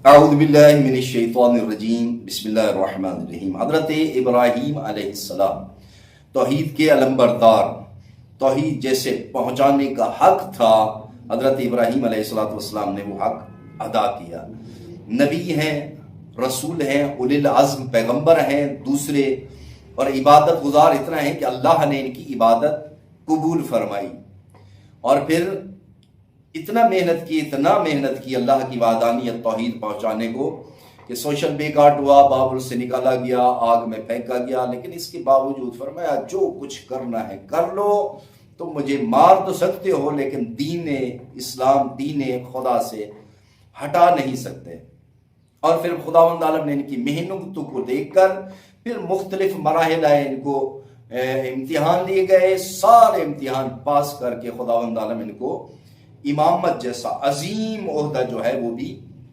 اعوذ باللہ من الشیطان الرجیم بسم اللہ الرحمن الرحیم۔ حضرت ابراہیم علیہ السلام توحید کے علمبردار، توحید جیسے پہنچانے کا حق تھا، حضرت ابراہیم علیہ السلام نے وہ حق ادا کیا۔ نبی ہیں، رسول ہیں، اولی العزم پیغمبر ہیں دوسرے، اور عبادت گزار اتنا ہے کہ اللہ نے ان کی عبادت قبول فرمائی، اور پھر اتنا محنت کی اللہ کی وحدانیت توحید پہنچانے کو کہ سوشل بیکاٹ ہوا، بابل سے نکالا گیا، آگ میں پھینکا گیا، لیکن اس کے باوجود فرمایا جو کچھ کرنا ہے کر لو، تم مجھے مار تو سکتے ہو لیکن دین اسلام، دین خدا سے ہٹا نہیں سکتے۔ اور پھر خداوند عالم نے ان کی محنت کو دیکھ کر پھر مختلف مراحل آئے، ان کو امتحان لیے گئے، سارے امتحان پاس کر کے خداوند عالم ان کو امامت جیسا عظیم عہدہ جو ہے وہ بھی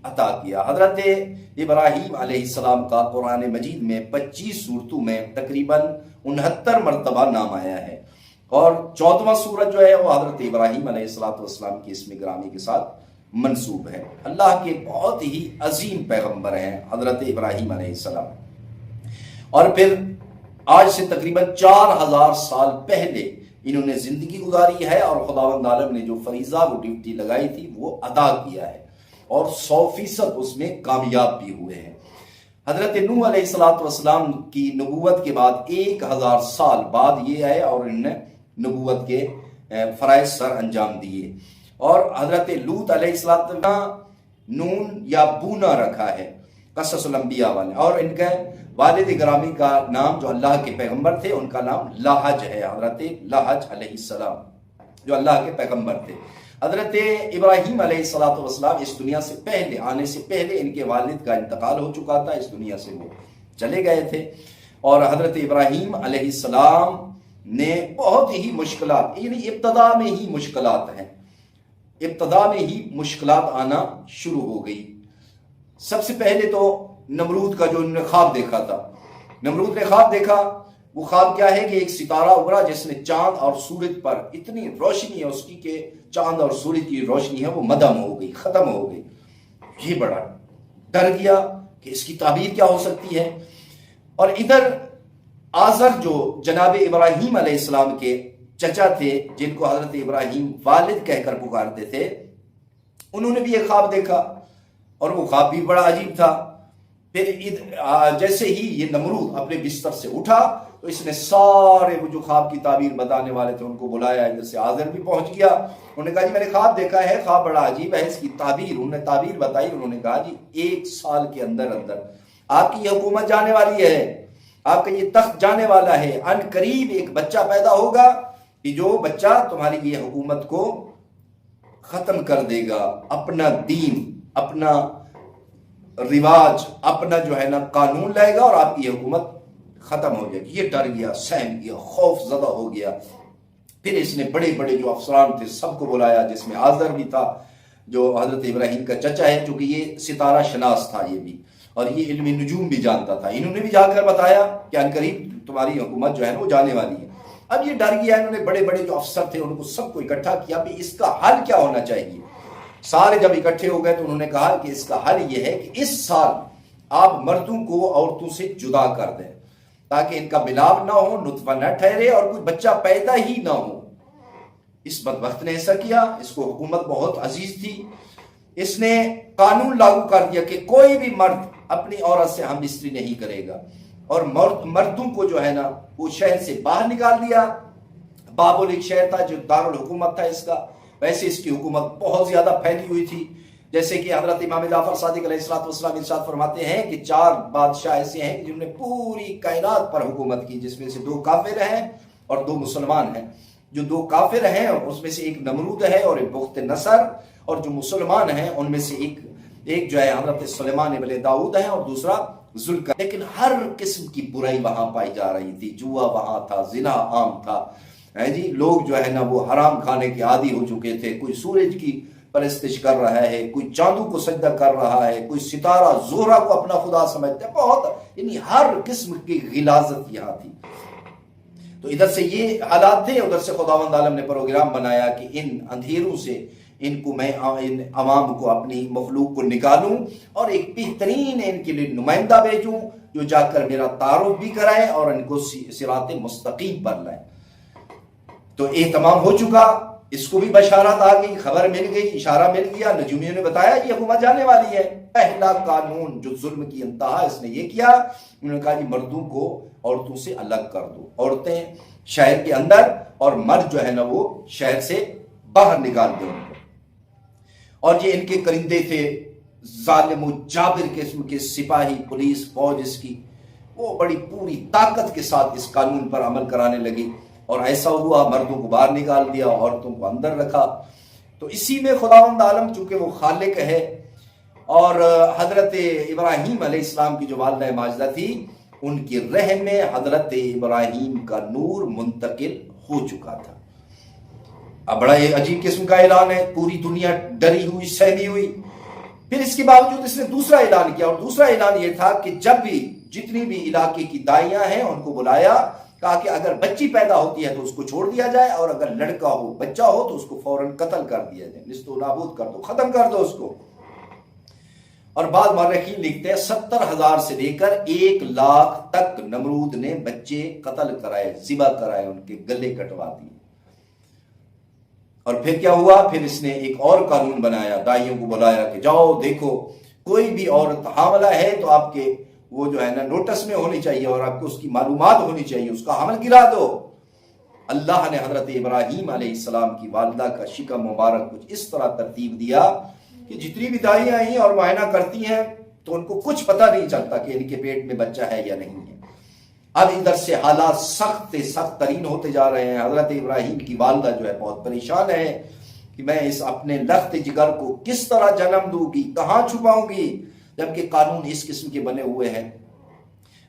عطا کیا۔ حضرت ابراہیم علیہ السلام کا قرآن مجید میں 25 سورتوں میں تقریباً 69 مرتبہ نام آیا ہے، اور 14واں سورت جو ہے وہ حضرت ابراہیم علیہ السلام کی اسم گرامی کے ساتھ منسوب ہے۔ اللہ کے بہت ہی عظیم پیغمبر ہیں حضرت ابراہیم علیہ السلام، اور پھر آج سے تقریباً 4000 سال پہلے انہوں نے زندگی گزاری ہے، اور خداوند عالم نے جو فریضہ وہ ڈیوٹی لگائی تھی وہ ادا کیا ہے، اور 100% اس میں کامیاب بھی ہوئے ہیں۔ حضرت نوح علیہ السلام کی نبوت کے بعد 1000 سال بعد یہ آئے اور انہوں نے نبوت کے فرائض سر انجام دیے۔ اور حضرت لوط علیہ السلام نون یا بونا رکھا ہے قصص الانبیاء والے، اور ان کا والد گرامی کا نام جو اللہ کے پیغمبر تھے ان کا نام لاحج ہے، حضرت لاحج علیہ السلام جو اللہ کے پیغمبر تھے۔ حضرت ابراہیم علیہ السلام اس دنیا سے پہلے، آنے سے پہلے ان کے والد کا انتقال ہو چکا تھا، اس دنیا سے وہ چلے گئے تھے، اور حضرت ابراہیم علیہ السلام نے بہت ہی مشکلات، یعنی ابتدا میں ہی مشکلات ہیں، ابتدا میں ہی مشکلات آنا شروع ہو گئی۔ سب سے پہلے تو نمرود کا جو انہوں نے خواب دیکھا تھا، نمرود نے خواب دیکھا، وہ خواب کیا ہے کہ ایک ستارہ ابھرا جس نے چاند اور سورج پر اتنی روشنی ہے اس کی کہ چاند اور سورج کی روشنی ہے وہ مدھم ہو گئی، ختم ہو گئی۔ یہ بڑا ڈر گیا کہ اس کی تعبیر کیا ہو سکتی ہے۔ اور ادھر آزر جو جناب ابراہیم علیہ السلام کے چچا تھے، جن کو حضرت ابراہیم والد کہہ کر پکارتے تھے، انہوں نے بھی ایک خواب دیکھا، اور وہ خواب بھی بڑا عجیب تھا۔ پھر جیسے ہی یہ نمرود اپنے بستر سے اٹھا تو اس نے سارے وہ جو خواب کی تعبیر بتانے والے تھے ان کو بلایا، ادھر سے آزر بھی پہنچ گیا۔ انہوں نے کہا جی میں نے خواب دیکھا ہے، خواب بڑا عجیب ہے، اس کی تعبیر، انہوں نے تعبیر بتائی۔ انہوں نے کہا جی 1 سال کے اندر اندر آپ کی یہ حکومت جانے والی ہے، آپ کا یہ تخت جانے والا ہے، ان قریب ایک بچہ پیدا ہوگا کہ جو بچہ تمہاری یہ حکومت کو ختم کر دے گا، اپنا دین، اپنا رواج، اپنا جو ہے نا قانون لائے گا، اور آپ کی یہ حکومت ختم ہو جائے گی۔ یہ ڈر گیا، سہم گیا، خوف زدہ ہو گیا۔ پھر اس نے بڑے بڑے جو افسران تھے سب کو بلایا، جس میں آزر بھی تھا جو حضرت ابراہیم کا چچا ہے، چونکہ یہ ستارہ شناس تھا یہ بھی، اور یہ علم نجوم بھی جانتا تھا۔ انہوں نے بھی جا کر بتایا کہ ان قریب تمہاری حکومت جو ہے نا وہ جانے والی ہے۔ اب یہ ڈر گیا، انہوں نے بڑے بڑے جو افسر تھے ان کو سب کو اکٹھا کیا کہ اس کا حل کیا ہونا چاہیے۔ سارے جب اکٹھے ہو گئے تو انہوں نے کہا کہ اس کا حل یہ ہے کہ اس سال آپ مردوں کو عورتوں سے جدا کر دیں تاکہ ان کا ملاپ نہ ہو، نطفہ نہ ٹھہرے، اور کوئی بچہ پیدا ہی نہ ہو۔ اس بدبخت نے ایسا کیا، اس کو حکومت بہت عزیز تھی، اس نے قانون لاگو کر دیا کہ کوئی بھی مرد اپنی عورت سے ہم بستری نہیں کرے گا، اور مردوں کو جو ہے نا وہ شہر سے باہر نکال دیا۔ بابل ایک شہر تھا جو دارالحکومت تھا اس کا، ویسے اس کی حکومت بہت زیادہ پھیلی ہوئی تھی، جیسے کہ حضرت امام جعفر صادق علیہ السلام ارشاد فرماتے ہیں کہ 4 بادشاہ ایسے ہیں جنہوں نے پوری کائنات پر حکومت کی، جس میں سے 2 کافر ہیں اور 2 مسلمان ہیں۔ جو 2 کافر ہیں اس میں سے ایک نمرود ہے اور ایک بخت نصر، اور جو مسلمان ہیں ان میں سے ایک جو ہے حضرت سلیمان ابن داؤد ہے اور دوسرا ذوالقرنین۔ لیکن ہر قسم کی برائی وہاں پائی جا رہی تھی، جوا وہاں تھا، زنا عام تھا، جی لوگ جو ہے نا وہ حرام کھانے کے عادی ہو چکے تھے، کوئی سورج کی پرستش کر رہا ہے، کوئی چاندوں کو سجدہ کر رہا ہے، کوئی ستارہ زہرہ کو اپنا خدا سمجھتا ہے، بہت یعنی ہر قسم کی غلاظت یہاں تھی۔ تو ادھر سے یہ حالات تھے، ادھر سے خداوند عالم نے پروگرام بنایا کہ ان اندھیروں سے، ان کو میں ان عوام کو اپنی مخلوق کو نکالوں اور ایک بہترین ان کے لیے نمائندہ بھیجوں جو جا کر میرا تعارف بھی کرائے اور ان کو صراط مستقیم پر لائے۔ تو اہتمام ہو چکا، اس کو بھی بشارت آ گئی، خبر مل گئی، اشارہ مل گیا، نجومیوں نے بتایا یہ حکومت جانے والی ہے۔ پہلا قانون جو ظلم کی انتہا اس نے یہ کیا، انہوں نے کہا کہ مردوں کو عورتوں سے الگ کر دو، عورتیں شہر کے اندر اور مرد جو ہے نا وہ شہر سے باہر نکال دو۔ اور یہ ان کے کرندے تھے، ظالم و جابر قسم کے سپاہی، پولیس، فوج اس کی، وہ بڑی پوری طاقت کے ساتھ اس قانون پر عمل کرانے لگی، اور ایسا ہوا مردوں کو باہر نکال دیا، عورتوں کو اندر رکھا۔ تو اسی میں خداوند عالم چونکہ وہ خالق ہے، اور حضرت ابراہیم علیہ السلام کی جو والدہ ماجدہ تھی، ان کی رحم میں حضرت ابراہیم کا نور منتقل ہو چکا تھا۔ اب بڑا عجیب قسم کا اعلان ہے، پوری دنیا ڈری ہوئی، سہمی ہوئی۔ پھر اس کے باوجود اس نے دوسرا اعلان کیا، اور دوسرا اعلان یہ تھا کہ جب بھی جتنی بھی علاقے کی دائیاں ہیں ان کو بلایا، کہا کہ اگر بچی پیدا ہوتی ہے تو اس کو چھوڑ دیا جائے، اور اگر لڑکا ہو، بچہ ہو تو اس کو فوراً قتل کر دیا جائے، نیست و نابود کر دو، ختم کر دو اس کو۔ اور بعض مورخین لکھتے ہیں 70,000 سے لے کر 1,00,000 تک نمرود نے بچے قتل کرائے، ذبح کرائے، ان کے گلے کٹوا دیے۔ اور پھر کیا ہوا، پھر اس نے ایک اور قانون بنایا، دائیوں کو بلایا کہ جاؤ دیکھو کوئی بھی عورت حاملہ ہے تو آپ کے وہ جو ہے نا نوٹس میں ہونی چاہیے، اور آپ کو اس کی معلومات ہونی چاہیے، اس کا حمل گرا دو۔ اللہ نے حضرت ابراہیم علیہ السلام کی والدہ کا شکم مبارک کچھ اس طرح ترتیب دیا کہ جتنی بھی دائیاں آئیں اور معائنہ کرتی ہیں تو ان کو کچھ پتہ نہیں چلتا کہ ان کے پیٹ میں بچہ ہے یا نہیں ہے۔ اب ادھر سے حالات سخت ترین ہوتے جا رہے ہیں۔ حضرت ابراہیم کی والدہ جو ہے بہت پریشان ہے کہ میں اس اپنے لخت جگر کو کس طرح جنم دوں گی، کہاں چھپاؤں گی، جبکہ قانون اس قسم کے بنے ہوئے ہیں۔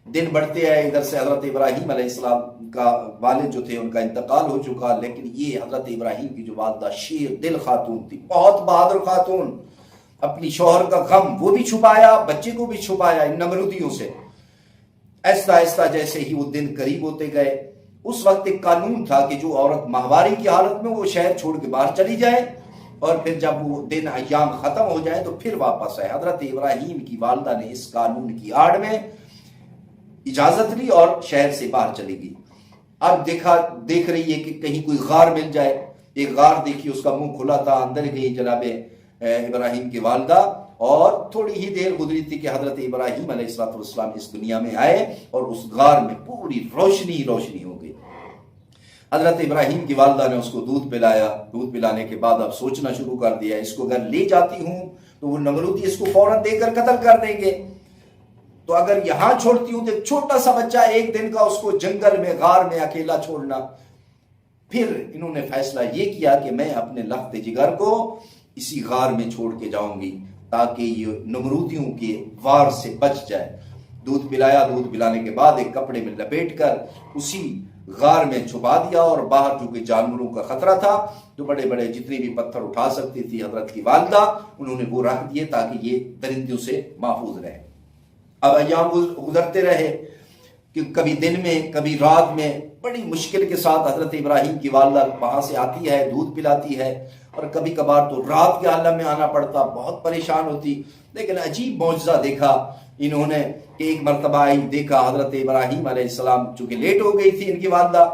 دن بڑھتے ہیں، ادھر سے حضرت ابراہیم علیہ السلام کا والد جو تھے ان کا انتقال ہو چکا، لیکن یہ حضرت ابراہیم کی جو والدہ شیر دل خاتون تھی، بہت بہادر خاتون، اپنی شوہر کا غم وہ بھی چھپایا، بچے کو بھی چھپایا ان نمرودیوں سے۔ ایسا ایسا جیسے ہی وہ دن قریب ہوتے گئے، اس وقت ایک قانون تھا کہ جو عورت ماہواری کی حالت میں وہ شہر چھوڑ کے باہر چلی جائے، اور پھر جب وہ دن ایام ختم ہو جائیں تو پھر واپس آئے۔ حضرت ابراہیم کی والدہ نے اس قانون کی آڑ میں اجازت لی اور شہر سے باہر چلی گئی۔ اب دیکھ رہی ہے کہ کہیں کوئی غار مل جائے، ایک غار دیکھی، اس کا منہ کھلا تھا، اندر گئی جناب ابراہیم کی والدہ، اور تھوڑی ہی دیر گزری تھی کہ حضرت ابراہیم علیہ السلام اس دنیا میں آئے، اور اس غار میں پوری روشنی ہو گئی۔ حضرت ابراہیم کی والدہ نے اس کو دودھ پلایا، دودھ پلانے کے بعد اب سوچنا شروع کر دیا، اس کو اگر لے جاتی ہوں تو وہ نمرودی اس کو فوراً دے کر قتل کر دیں گے، تو اگر یہاں چھوڑتی ہوں تو ایک چھوٹا سا بچہ ایک دن کا، اس کو جنگل میں غار میں اکیلا چھوڑنا۔ پھر انہوں نے فیصلہ یہ کیا کہ میں اپنے لخت جگر کو اسی غار میں چھوڑ کے جاؤں گی تاکہ یہ نمرودیوں کے وار سے بچ جائے۔ دودھ پلایا، دودھ پلانے کے بعد ایک کپڑے میں لپیٹ کر اسی غار میں چھپا دیا، اور باہر چونکہ جانوروں کا خطرہ تھا تو بڑے بڑے جتنے بھی پتھر اٹھا سکتی تھی حضرت کی والدہ، انہوں نے وہ رکھ دیے تاکہ یہ درندوں سے محفوظ رہے۔ اب ایام گزرتے رہے کہ کبھی دن میں کبھی رات میں بڑی مشکل کے ساتھ حضرت ابراہیم کی والدہ وہاں سے آتی ہے، دودھ پلاتی ہے، اور کبھی کبھار تو رات کے عالم میں آنا پڑتا، بہت پریشان ہوتی۔ لیکن عجیب معجزہ دیکھا انہوں نے کہ ایک مرتبہ آئی، دیکھا حضرت ابراہیم علیہ السلام، چونکہ لیٹ ہو گئی تھی ان کی والدہ،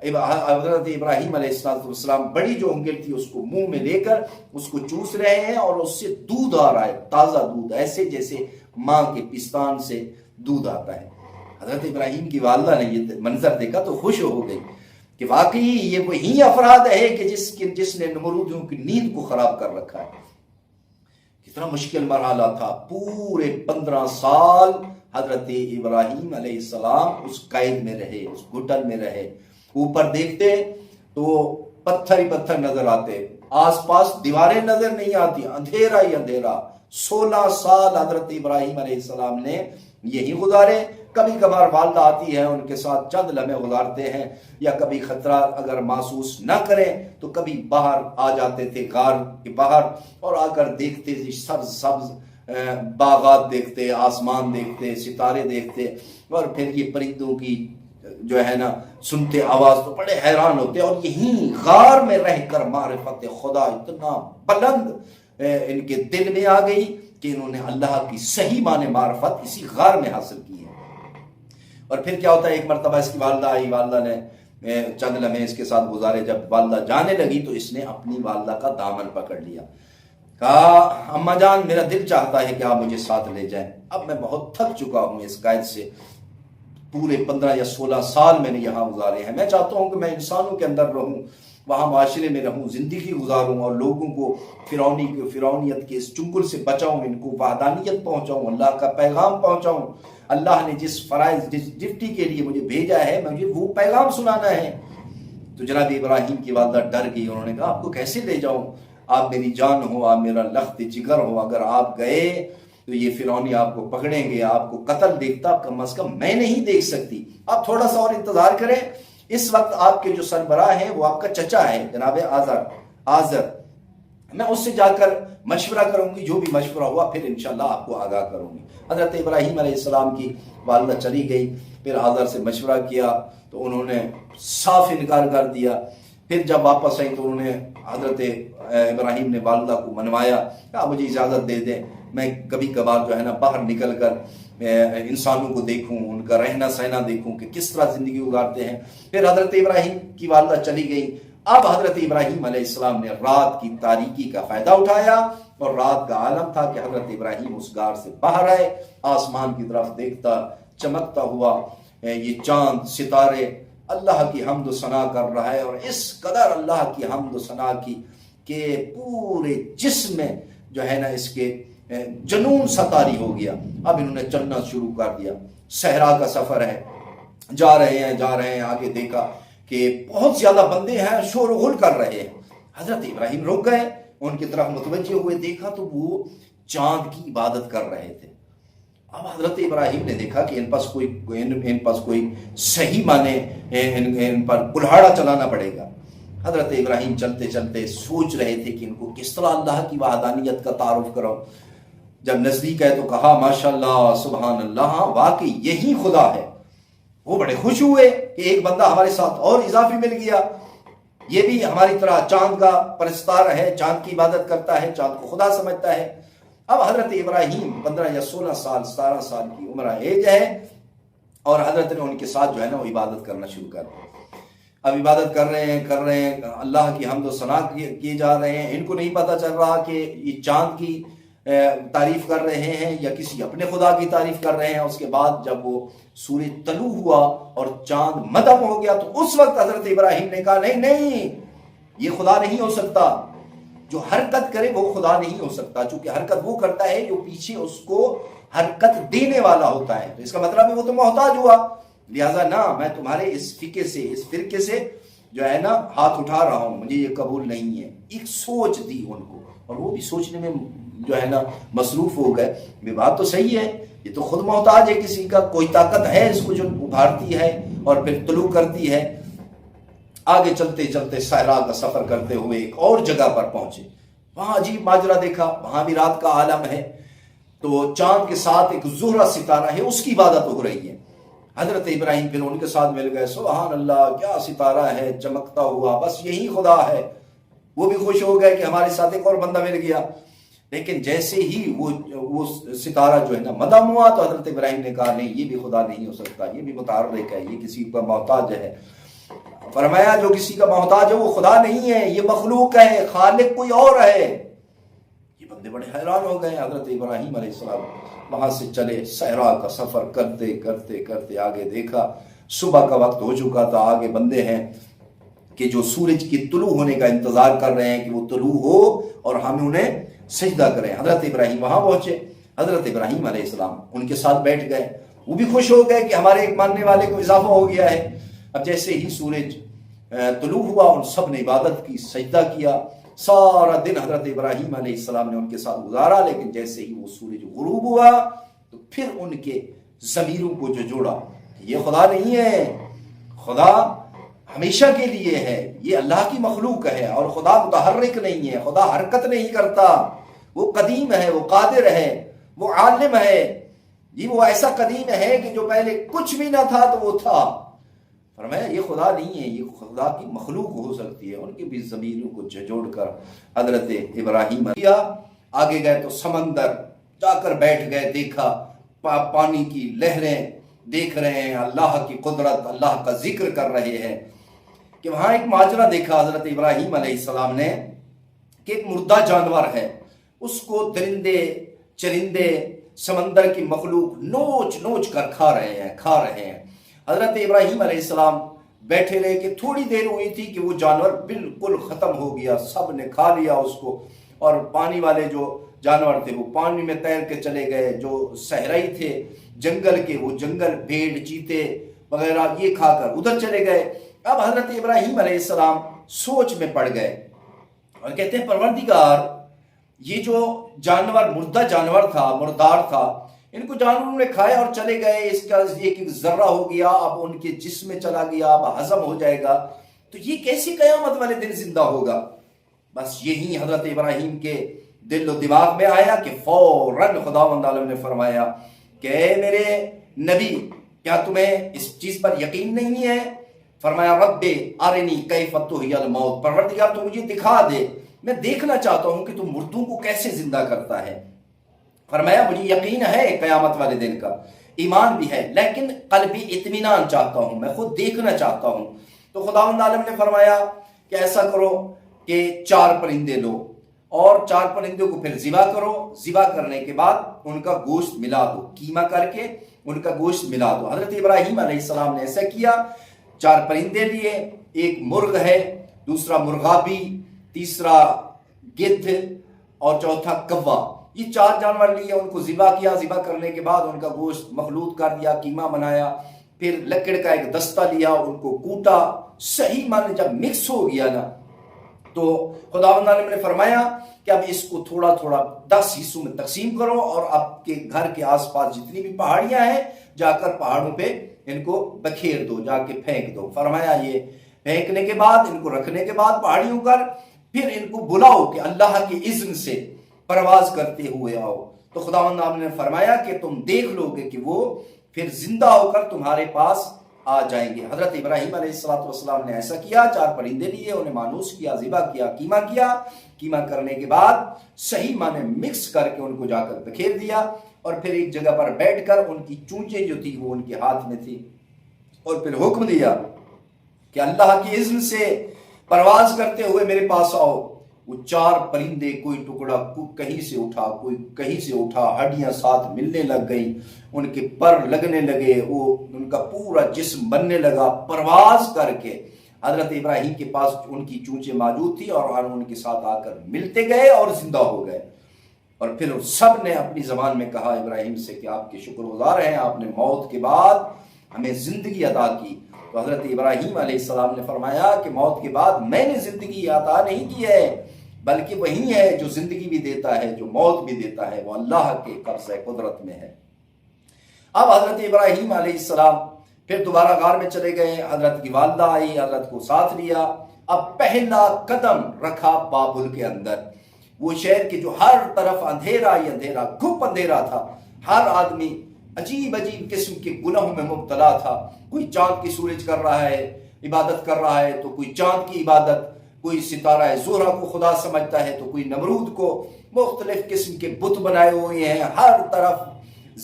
حضرت ابراہیم علیہ السلام بڑی جو انگل تھی اس کو منہ میں لے کر اس کو چوس رہے ہیں، اور اس سے دودھ آ رہا ہے، تازہ دودھ، ایسے جیسے ماں کے پستان سے دودھ آتا ہے۔ حضرت ابراہیم کی والدہ نے یہ منظر دیکھا تو خوش ہو گئی کہ واقعی یہ وہی افراد ہے کہ جس نے نمرودیوں کی نیند کو خراب کر رکھا ہے۔ کتنا مشکل مرحلہ تھا، پورے 15 سال حضرت ابراہیم علیہ السلام اس قید میں رہے، اس گھٹن میں رہے۔ اوپر دیکھتے تو پتھر ہی پتھر نظر آتے، آس پاس دیواریں نظر نہیں آتی، اندھیرا ہی اندھیرا۔ 16 سال حضرت ابراہیم علیہ السلام نے یہی گزارے۔ کبھی کبھار والدہ آتی ہے، ان کے ساتھ چند لمحے گزارتے ہیں، یا کبھی خطرہ اگر محسوس نہ کریں تو کبھی باہر آ جاتے تھے غار کے باہر، اور آ کر دیکھتے سبز باغات دیکھتے، آسمان دیکھتے، ستارے دیکھتے، اور پھر یہ پرندوں کی جو ہے نا سنتے آواز تو بڑے حیران ہوتے، اور یہیں غار میں رہ کر معرفت خدا اتنا بلند ان کے دل میں آ گئی کہ انہوں نے اللہ کی صحیح معنی معرفت اسی غار میں حاصل کی ہے۔ اور پھر کیا ہوتا ہے، ایک مرتبہ اس کی والدہ آئی، والدہ نے چند لمحے اس کے ساتھ گزارے، جب والدہ جانے لگی تو اس نے اپنی والدہ کا دامن پکڑ لیا، کہا اماں جان میرا دل چاہتا ہے کہ آپ مجھے ساتھ لے جائیں، اب میں بہت تھک چکا ہوں اس قید سے، پورے 15 یا 16 سال میں نے یہاں گزارے ہیں، میں چاہتا ہوں کہ میں انسانوں کے اندر رہوں، وہاں معاشرے میں رہوں، زندگی گزاروں اور لوگوں کو فرعونیت کے اس چنگل سے بچاؤں، ان کو وحدانیت پہنچاؤں، اللہ کا پیغام پہنچاؤں، اللہ نے جس فرائض جس ڈیوٹی کے لیے مجھے بھیجا ہے مجھے وہ پیغام سنانا ہے۔ تو جناب ابراہیم کی والدہ ڈر گئی، انہوں نے کہا آپ کو کیسے لے جاؤں، آپ میری جان ہو، آپ میرا لخت جگر ہو، اگر آپ گئے تو یہ فرعونی آپ کو پکڑیں گے، آپ کو قتل دیکھتا کم از کم میں نہیں دیکھ سکتی، آپ تھوڑا سا اور انتظار کریں، اس وقت آپ کے جو سربراہ ہیں وہ آپ کا چچا ہے جناب آزر، میں اس سے جا کر مشورہ کروں گی، جو بھی مشورہ ہوا پھر انشاءاللہ آپ کو آگاہ کروں گی۔ حضرت ابراہیم علیہ السلام کی والدہ چلی گئی، پھر آزر سے مشورہ کیا تو انہوں نے صاف انکار کر دیا، پھر جب واپس آئی تو انہوں نے حضرت ابراہیم نے والدہ کو منوایا، کہا مجھے اجازت دے دیں، میں کبھی کبھار جو ہے نا باہر نکل کر انسانوں کو دیکھوں، ان کا رہنا سہنا دیکھوں کہ کس طرح زندگی گزارتے ہیں۔ پھر حضرت ابراہیم کی والدہ چلی گئی، اب حضرت ابراہیم علیہ السلام نے رات کی تاریکی کا فائدہ اٹھایا، اور رات کا عالم تھا کہ حضرت ابراہیم اس غار سے باہر آئے، آسمان کی طرف دیکھتا چمکتا ہوا یہ چاند ستارے اللہ کی حمد و ثنا کر رہا ہے، اور اس قدر اللہ کی حمد و ثنا کی کہ پورے جسم میں جو ہے نا اس کے جنون سا طاری ہو گیا۔ اب انہوں نے چلنا شروع کر دیا، صحرا کا سفر ہے، جا رہے ہیں، آگے دیکھا کہ بہت زیادہ بندے ہیں، شور و غل کر رہے ہیں۔ حضرت ابراہیم رک گئے، ان کی طرف متوجہ ہوئے، دیکھا تو وہ چاند کی عبادت کر رہے تھے۔ اب حضرت ابراہیم نے دیکھا کہ ان پاس کوئی صحیح معنی ان پر کلہاڑا چلانا پڑے گا۔ حضرت ابراہیم چلتے چلتے سوچ رہے تھے کہ ان کو کس طرح اللہ کی وحدانیت کا تعارف کراؤ۔ جب نزدیک ہے تو کہا ماشاءاللہ سبحان اللہ، واقعی یہی خدا ہے۔ وہ بڑے خوش ہوئے کہ ایک بندہ ہمارے ساتھ اور اضافی مل گیا، یہ بھی ہماری طرح چاند کا پرستار ہے، چاند کی عبادت کرتا ہے، چاند کو خدا سمجھتا ہے۔ اب حضرت ابراہیم 15 یا 16 سال 17 سال کی عمر ایج ہے، اور حضرت نے ان کے ساتھ جو ہے نا وہ عبادت کرنا شروع کر دیا۔ اب عبادت کر رہے ہیں، اللہ کی حمد و ثنا کیے جا رہے ہیں، ان کو نہیں پتہ چل رہا کہ یہ چاند کی تعریف کر رہے ہیں یا کسی اپنے خدا کی تعریف کر رہے ہیں۔ اس کے بعد جب وہ سورج طلوع ہوا اور چاند مدھم ہو گیا تو اس وقت حضرت ابراہیم نے کہا نہیں، یہ خدا نہیں ہو سکتا، جو حرکت کرے وہ خدا نہیں ہو سکتا، چونکہ حرکت وہ کرتا ہے جو پیچھے اس کو حرکت دینے والا ہوتا ہے، تو اس کا مطلب ہے وہ تو محتاج ہوا، لہٰذا نہ میں تمہارے اس فرقے سے جو ہے نا ہاتھ اٹھا رہا ہوں، مجھے یہ قبول نہیں ہے۔ ایک سوچ دی ان کو، اور وہ بھی سوچنے میں جو ہے نا مصروف ہو گئے، یہ بات تو صحیح ہے، یہ تو خود محتاج ہے کسی کا، کوئی طاقت ہے اس کو جو ابھارتی ہے اور پھر طلوع کرتی ہے۔ آگے چلتے چلتے صحرا کا سفر کرتے ہوئے ایک اور جگہ پر پہنچے، وہاں عجیب ماجرا دیکھا، وہاں بھی رات کا عالم ہے، تو چاند کے ساتھ ایک زہرہ ستارہ ہے، اس کی عبادت ہو رہی ہے۔ حضرت ابراہیم پھر ان کے ساتھ مل گئے، سبحان اللہ کیا ستارہ ہے چمکتا ہوا، بس یہی خدا ہے۔ وہ بھی خوش ہو گئے کہ ہمارے ساتھ ایک اور بندہ مل گیا، لیکن جیسے ہی وہ ستارہ جو ہے نا مدھم ہوا تو حضرت ابراہیم نے کہا نہیں، یہ بھی خدا نہیں ہو سکتا، یہ بھی متحرک ہے، یہ کسی کا محتاج ہے۔ فرمایا جو کسی کا محتاج ہے وہ خدا نہیں ہے، یہ مخلوق ہے، خالق کوئی اور ہے۔ یہ بندے بڑے حیران ہو گئے۔ حضرت ابراہیم علیہ السلام وہاں سے چلے، صحرا کا سفر کرتے کرتے کرتے آگے دیکھا صبح کا وقت ہو چکا تھا، آگے بندے ہیں کہ جو سورج کی طلوع ہونے کا انتظار کر رہے ہیں کہ وہ طلوع ہو اور ہم انہیں سجدہ کریں۔ حضرت ابراہیم وہاں پہنچے، حضرت ابراہیم علیہ السلام ان کے ساتھ بیٹھ گئے، وہ بھی خوش ہو گئے کہ ہمارے ایک ماننے والے کو اضافہ ہو گیا ہے۔ اب جیسے ہی سورج طلوع ہوا ان سب نے عبادت کی، سجدہ کیا، سارا دن حضرت ابراہیم علیہ السلام نے ان کے ساتھ گزارا، لیکن جیسے ہی وہ سورج غروب ہوا تو پھر ان کے ضمیروں کو جو جوڑا، یہ خدا نہیں ہے، خدا ہمیشہ کے لیے ہے، یہ اللہ کی مخلوق ہے، اور خدا متحرک نہیں ہے، خدا حرکت نہیں کرتا، وہ قدیم ہے، وہ قادر ہے، وہ عالم ہے، یہ وہ ایسا قدیم ہے کہ جو پہلے کچھ بھی نہ تھا تو وہ تھا، فرمایا یہ خدا نہیں ہے، یہ خدا کی مخلوق ہو سکتی ہے۔ ان کی بھی ضمیروں کو جھنجھوڑ کر حضرت ابراہیم کیا آگے گئے تو سمندر جا کر بیٹھ گئے، دیکھا پانی کی لہریں دیکھ رہے ہیں، اللہ کی قدرت، اللہ کا ذکر کر رہے ہیں کہ وہاں ایک ماجرا دیکھا حضرت ابراہیم علیہ السلام نے کہ ایک مردہ جانور ہے، اس کو درندے چرندے سمندر کی مخلوق نوچ نوچ کر کھا رہے ہیں۔ حضرت ابراہیم علیہ السلام بیٹھے رہے کہ تھوڑی دیر ہوئی تھی کہ وہ جانور بالکل ختم ہو گیا، سب نے کھا لیا اس کو، اور پانی والے جو جانور تھے وہ پانی میں تیر کے چلے گئے، جو صحرائی تھے جنگل کے وہ جنگل بھیڑ چیتے وغیرہ یہ کھا کر ادھر چلے گئے۔ اب حضرت ابراہیم علیہ السلام سوچ میں پڑ گئے اور کہتے ہیں پروردگار یہ جو جانور مردہ جانور تھا، مردار تھا، ان کو جانوروں نے کھایا اور چلے گئے، اس کا ایک ذرہ ہو گیا، اب ان کے جسم میں چلا گیا، اب ہضم ہو جائے گا، تو یہ کیسے قیامت والے دن زندہ ہوگا؟ بس یہی حضرت ابراہیم کے دل و دماغ میں آیا کہ فوراً خداوند عالم نے فرمایا کہ اے میرے نبی کیا تمہیں اس چیز پر یقین نہیں ہے؟ فرمایا رب ارنی کیف تحیی الموت، پروردگار تو مجھے دکھا دے، میں دیکھنا چاہتا ہوں کہ تم مردوں کو کیسے زندہ کرتا ہے۔ فرمایا مجھے یقین ہے قیامت والے دن کا، ایمان بھی ہے، لیکن قلبی اطمینان چاہتا ہوں، میں خود دیکھنا چاہتا ہوں۔ تو خداوند عالم نے فرمایا کہ ایسا کرو کہ 4 پرندے لو اور 4 پرندوں کو پھر ذبح کرو، ذبح کرنے کے بعد ان کا گوشت ملا دو، قیمہ کر کے ان کا گوشت ملا دو۔ حضرت ابراہیم علیہ السلام نے ایسا کیا، 4 پرندے لیے، ایک مرغ ہے، دوسرا مرغابی، تیسرا گدھ اور چوتھا کوا، یہ 4 جانور لیے، ان کو ذبح کیا، ذبح کرنے کے بعد ان کا گوشت مخلوط کر دیا، قیمہ بنایا، پھر لکڑ کا ایک دستہ لیا، ان کو کوٹا، صحیح معنی جب مکس ہو گیا نا تو خداوند عالم نے فرمایا کہ اب اس کو تھوڑا تھوڑا 10 حصوں میں تقسیم کرو اور آپ کے گھر کے آس پاس جتنی بھی پہاڑیاں ہیں جا کر پہاڑوں پہ ان کو بکھیر دو، جا کے پھینک دو۔ فرمایا یہ پھینکنے کے بعد، ان کو رکھنے کے بعد پہاڑیوں پر، پھر ان کو بلاؤ کہ اللہ کے اذن سے پرواز کرتے ہوئے آؤ۔ تو خداوند عالم نے فرمایا کہ تم دیکھ لو گے کہ وہ پھر زندہ ہو کر تمہارے پاس آ جائیں گے۔ حضرت ابراہیم علیہ السلام نے ایسا کیا، 4 پرندے لیے، انہیں مانوس کیا، ذبح کیا، قیمہ کرنے کے بعد صحیح معنی مکس کر کے ان کو جا کر بکھیر دیا، اور پھر ایک جگہ پر بیٹھ کر ان کی چونچیں جو تھی وہ ان کے ہاتھ میں تھی، اور پھر حکم دیا کہ اللہ کی اذن سے پرواز کرتے ہوئے میرے پاس آؤ۔ وہ 4 پرندے کوئی ٹکڑا کہیں سے اٹھا، کوئی کہیں سے اٹھا، ہڈیاں ساتھ ملنے لگ گئی، ان کے پر لگنے لگے، وہ ان کا پورا جسم بننے لگا، پرواز کر کے حضرت ابراہیم کے پاس ان کی چونچیں موجود تھی اور ان کے ساتھ آ کر ملتے گئے اور زندہ ہو گئے۔ اور پھر سب نے اپنی زبان میں کہا ابراہیم سے کہ آپ کے شکر گزار ہیں، آپ نے موت کے بعد ہمیں زندگی عطا کی۔ تو حضرت ابراہیم علیہ السلام نے فرمایا کہ موت کے بعد میں نے زندگی عطا نہیں کی ہے، بلکہ وہی ہے جو زندگی بھی دیتا ہے، جو موت بھی دیتا ہے، وہ اللہ کے قبضہ قدرت میں ہے۔ اب حضرت ابراہیم علیہ السلام پھر دوبارہ غار میں چلے گئے، حضرت کی والدہ آئی، حضرت کو ساتھ لیا، اب پہلا قدم رکھا بابل کے اندر، وہ شہر کے جو ہر طرف اندھیرا ہی اندھیرا، گھپ اندھیرا تھا، ہر آدمی عجیب عجیب قسم کے گناہوں میں مبتلا تھا، کوئی چاند کی سورج کر رہا ہے، عبادت کر رہا ہے تو کوئی چاند کی عبادت، کوئی ستارہ زہرہ کو خدا سمجھتا ہے تو کوئی نمرود کو، مختلف قسم کے بت بنائے ہوئے ہیں، ہر طرف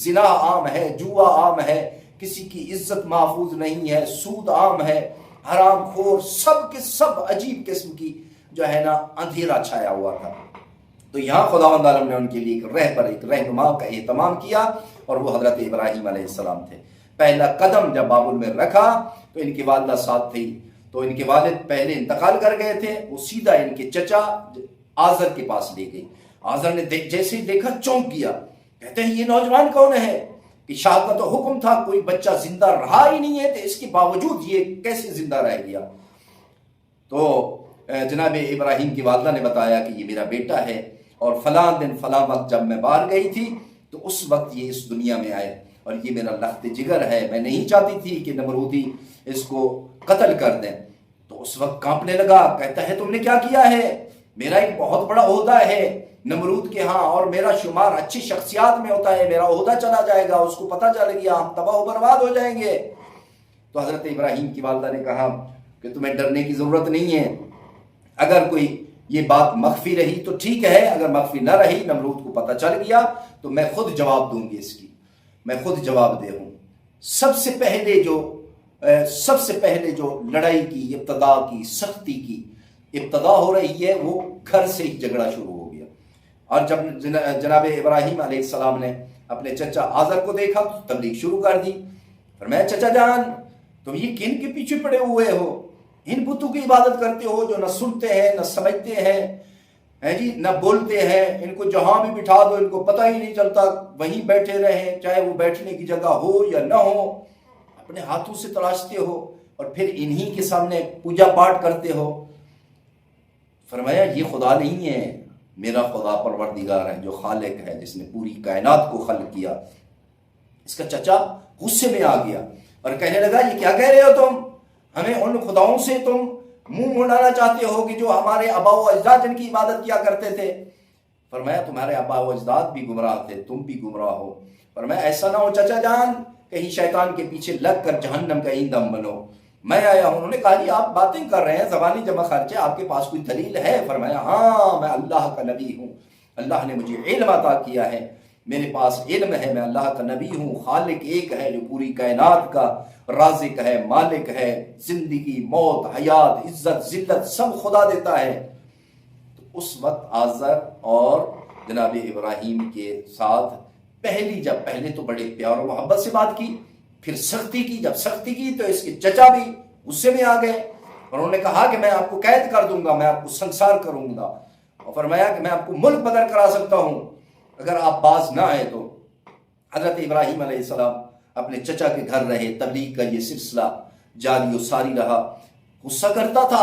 زنا عام ہے، جوا عام ہے، کسی کی عزت محفوظ نہیں ہے، سود عام ہے، حرام خور، سب کے سب عجیب قسم کی جو ہے نا اندھیرا چھایا ہوا تھا۔ تو یہاں خداوند عالم نے ان کے لیے ایک رہبر، ایک رہنما کا اہتمام کیا، اور وہ حضرت ابراہیم علیہ السلام تھے۔ پہلا قدم جب بابل میں رکھا تو ان کی والدہ ساتھ تھی، تو ان کے والد پہلے انتقال کر گئے تھے، وہ سیدھا ان کے چچا آزر کے پاس لے گئی۔ آزر نے جیسے ہی دیکھا چونک گیا، کہتے ہیں یہ نوجوان کون ہے کہ شاہ کا تو حکم تھا کوئی بچہ زندہ رہا ہی نہیں ہے، تو اس کے باوجود یہ کیسے زندہ رہ گیا؟ تو جناب ابراہیم کی والدہ نے بتایا کہ یہ میرا بیٹا ہے، اور فلاں دن فلاں وقت جب میں باہر گئی تھی تو اس وقت یہ اس دنیا میں آئے، اور یہ میرا لخت جگر ہے، میں نہیں چاہتی تھی کہ نمرودی اس کو قتل کر دیں۔ تو اس وقت کانپنے لگا، کہتا ہے تم نے کیا کیا ہے؟ میرا ایک بہت بڑا عہدہ ہے نمرود کے ہاں، اور میرا شمار اچھی شخصیات میں ہوتا ہے، میرا عہدہ چلا جائے گا، اس کو پتہ چل گیا ہم تباہ و برباد ہو جائیں گے۔ تو حضرت ابراہیم کی والدہ نے کہا کہ تمہیں ڈرنے کی ضرورت نہیں ہے، اگر کوئی یہ بات مخفی رہی تو ٹھیک ہے، اگر مخفی نہ رہی، نمرود کو پتہ چل گیا تو میں خود جواب دوں گی، اس کی میں خود جواب دے ہوں۔ سب سے پہلے جو لڑائی کی ابتدا کی، سختی کی ابتدا ہو رہی ہے، وہ گھر سے ہی جھگڑا شروع ہو گیا۔ اور جب جناب ابراہیم علیہ السلام نے اپنے چچا آزر کو دیکھا تو تبلیغ شروع کر دی۔ فرمایا چچا جان، تم یہ کن کے پیچھے پڑے ہوئے ہو؟ ان بتوں کی عبادت کرتے ہو جو نہ سنتے ہیں نہ سمجھتے ہیں جی، نہ بولتے ہیں، ان کو جہاں بھی بٹھا دو ان کو پتہ ہی نہیں چلتا، وہیں بیٹھے رہیں، چاہے وہ بیٹھنے کی جگہ ہو یا نہ ہو، اپنے ہاتھوں سے تراشتے ہو اور پھر انہی کے سامنے پوجا پاٹ کرتے ہو۔ فرمایا یہ خدا نہیں ہے، میرا خدا پروردگار ہے جو خالق ہے، جس نے پوری کائنات کو خلق کیا۔ اس کا چچا غصے میں آ گیا اور کہنے لگا یہ کیا کہہ رہے ہو تم؟ ہمیں ان خداؤں سے تم منہ موڑانا چاہتے ہو کہ جو ہمارے آبا و اجداد جن کی عبادت کیا کرتے تھے؟ فرمایا تمہارے آبا و اجداد بھی گمراہ تھے، تم بھی گمراہ ہو۔ فرمایا ایسا نہ ہو چچا جان کہیں شیطان کے پیچھے لگ کر جہنم کا ایندھن بنو، میں آیا ہوں۔ انہوں نے کہا جی آپ باتیں کر رہے ہیں زبانی جمع خرچے، آپ کے پاس کوئی دلیل ہے؟ فرمایا ہاں میں اللہ کا نبی ہوں، اللہ نے مجھے علم عطا کیا ہے، میرے پاس علم ہے، میں اللہ کا نبی ہوں، خالق ایک ہے جو پوری کائنات کا رازق ہے، مالک ہے، زندگی موت حیات عزت ذلت سب خدا دیتا ہے۔ تو اس وقت آزر اور جناب ابراہیم کے ساتھ پہلے تو بڑے پیار و محبت سے بات کی، پھر سختی کی، جب سختی کی تو اس کے چچا بھی غصے میں آ گئے اور انہوں نے کہا کہ میں آپ کو قید کر دوں گا، میں آپ کو سنسار کروں گا، اور فرمایا کہ میں آپ کو ملک بدر کرا سکتا ہوں اگر آپ باز نہ آئے تو۔ حضرت ابراہیم علیہ السلام اپنے چچا کے گھر رہے، تبلیغ کا یہ سلسلہ جاری و ساری رہا۔ غصہ کرتا تھا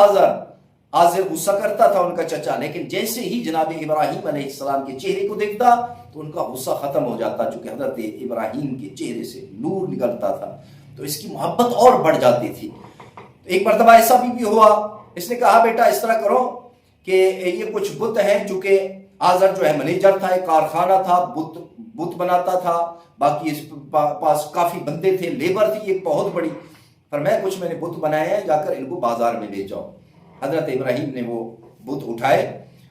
آزر غصہ کرتا تھا ان کا چچا، لیکن جیسے ہی جناب ابراہیم علیہ السلام کے چہرے کو دیکھتا تو ان کا غصہ ختم ہو جاتا، چونکہ حضرت ابراہیم کے چہرے سے نور نکلتا تھا تو اس کی محبت اور بڑھ جاتی تھی۔ تو ایک مرتبہ ایسا بھی ہوا، اس نے کہا بیٹا اس طرح کرو کہ یہ کچھ بت ہیں، چونکہ آزر جو ہے منیجر تھا، ایک کارخانہ تھا، بت بناتا تھا، باقی اس پاس کافی بندے تھے، لیبر تھی ایک بہت بڑی۔ فرمایا کچھ میں نے بت بنائے ہیں، جا کر ان کو بازار میں لے جاؤ۔ حضرت ابراہیم نے وہ بت اٹھائے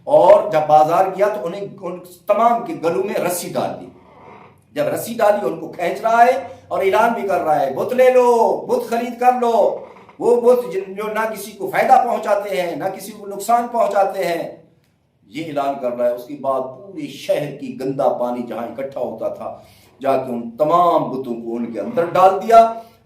اور جب بازار گیا تو انہیں ان تمام کے گلوں میں رسی ڈال دی۔ جب رسی ڈالی ان کو کھینچ رہا ہے اور اعلان بھی کر رہا ہے بت لے لو، بت خرید کر لو، وہ بت جو نہ کسی کو فائدہ پہنچاتے ہیں نہ کسی کو نقصان پہنچاتے ہیں، یہ اعلان کر رہا ہے۔ اس کے بعد پورے شہر کی گندا پانی جہاں اکٹھا ہوتا تھا جا کے ان تمام بتوں کو ان کے اندر ڈال دیا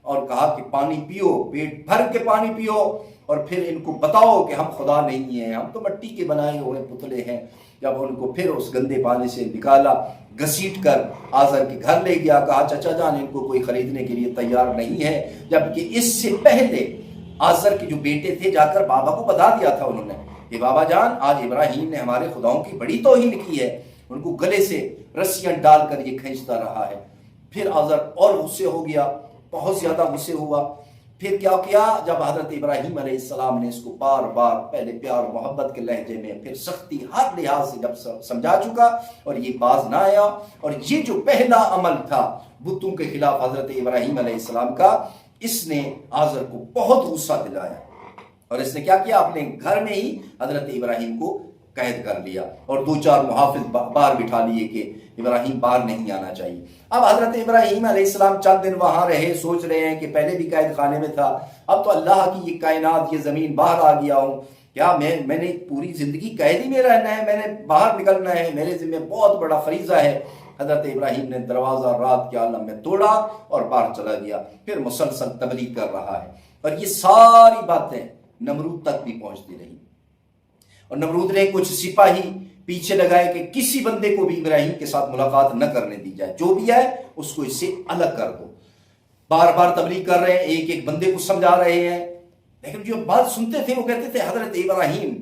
اور کہا کہ پانی پیو، پیٹ بھر کے پانی پیو، اور پھر ان کو بتاؤ کہ ہم خدا نہیں ہیں، ہم تو مٹی کے بنائے ہوئے پتلے ہیں۔ جب ان کو پھر اس گندے پانی سے نکالا، گھسیٹ کر آزر کے گھر لے گیا، کہا چچا جان ان کو کوئی خریدنے کے لیے تیار نہیں ہے، جبکہ اس سے پہلے آزر کے جو بیٹے تھے جا کر بابا کو بتا دیا تھا انہوں نے کہ بابا جان آج ابراہیم نے ہمارے خداؤں کی بڑی توہین کی ہے۔ ان کو گلے سے رسیاں ڈال کر یہ کھینچتا رہا ہے۔ پھر آزر اور غصے ہو گیا، بہت زیادہ غصے ہوا۔ پھر کیا کیا، جب حضرت ابراہیم علیہ السلام نے اس کو بار بار پہلے پیار و محبت کے لہجے میں، پھر سختی ہر لحاظ سے جب سمجھا چکا اور یہ باز نہ آیا، اور یہ جو پہلا عمل تھا بتوں کے خلاف حضرت ابراہیم علیہ السلام کا، اس نے آزر کو بہت غصہ دلایا اور اس نے کیا کیا، اپنے گھر میں ہی حضرت ابراہیم کو قید کر لیا اور 2-4 محافظ باہر بٹھا لیے کہ ابراہیم باہر نہیں آنا چاہیے۔ اب حضرت ابراہیم علیہ السلام چند دن وہاں رہے، سوچ رہے ہیں کہ پہلے بھی قید خانے میں تھا، اب تو اللہ کی یہ کائنات یہ زمین باہر آ گیا ہوں، کیا میں نے پوری زندگی قید ہی میں رہنا ہے، میں نے باہر نکلنا ہے، میرے ذمہ بہت بڑا فریضہ ہے۔ حضرت ابراہیم نے دروازہ رات کے عالم میں توڑا اور باہر چلا گیا، پھر مسلسل تبلیغ کر رہا ہے، اور یہ ساری باتیں نمرود تک بھی پہنچتی رہی، اور نمرود نے کچھ سپاہی پیچھے لگائے کہ کسی بندے کو بھی ابراہیم کے ساتھ ملاقات نہ کرنے دی جائے، جو بھی ہے اس کو اس سے الگ کر دو۔ بار بار تبلیغ کر رہے ہیں، ایک ایک بندے کو سمجھا رہے ہیں، لیکن جو بات سنتے تھے وہ کہتے تھے حضرت ابراہیم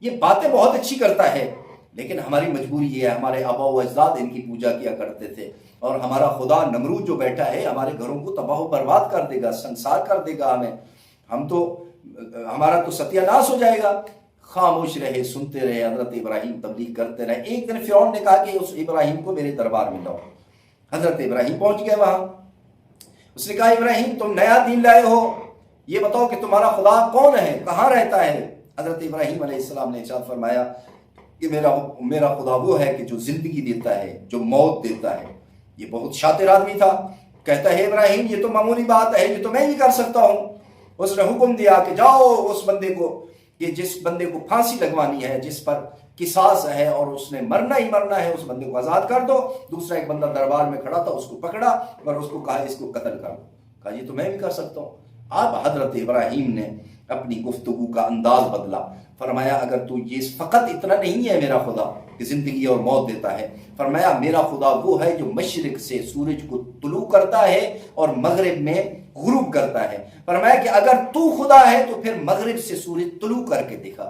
یہ باتیں بہت اچھی کرتا ہے، لیکن ہماری مجبوری یہ ہے، ہمارے آبا و اجداد ان کی پوجا کیا کرتے تھے، اور ہمارا خدا نمرود جو بیٹھا ہے ہمارے گھروں کو تباہ و برباد کر دے گا، سنسار کر دے گا ہمیں، ہمارا تو ستیہ ناش ہو جائے گا۔ خاموش رہے، سنتے رہے، حضرت ابراہیم تبلیغ کرتے رہے۔ ایک دن فرعون نے کہا کہ اس ابراہیم کو میرے دربار میں لاؤ۔ حضرت ابراہیم پہنچ گئے وہاں، اس نے کہا ابراہیم تم نیا دین لائے ہو، یہ بتاؤ کہ تمہارا خدا کون ہے، کہاں رہتا ہے؟ حضرت ابراہیم علیہ السلام نے ارشاد فرمایا کہ میرا خدا وہ ہے کہ جو زندگی دیتا ہے، جو موت دیتا ہے۔ یہ بہت شاطر آدمی تھا، کہتا ہے ابراہیم یہ تو معمولی بات ہے، یہ تو میں ہی کر سکتا ہوں۔ اس نے حکم دیا کہ جاؤ اس بندے کو، کہ جس بندے کو پھانسی لگوانی ہے، جس پر قصاص ہے اور اس نے مرنا ہی مرنا ہے، اس بندے کو آزاد کر دو۔ دوسرا ایک بندہ دربار میں کھڑا تھا، اس کو پکڑا اور اس کو کہا اس کو قتل کر دو۔ کہا یہ تو میں بھی کر سکتا ہوں۔ اب حضرت ابراہیم نے اپنی گفتگو کا انداز بدلا، فرمایا اگر تو یہ فقط اتنا نہیں ہے میرا خدا کہ زندگی اور موت دیتا ہے، فرمایا میرا خدا وہ ہے جو مشرق سے سورج کو طلوع کرتا ہے اور مغرب میں غروب کرتا ہے۔ فرمایا کہ اگر تو خدا ہے تو پھر مغرب سے سورج طلوع کر کے دکھا۔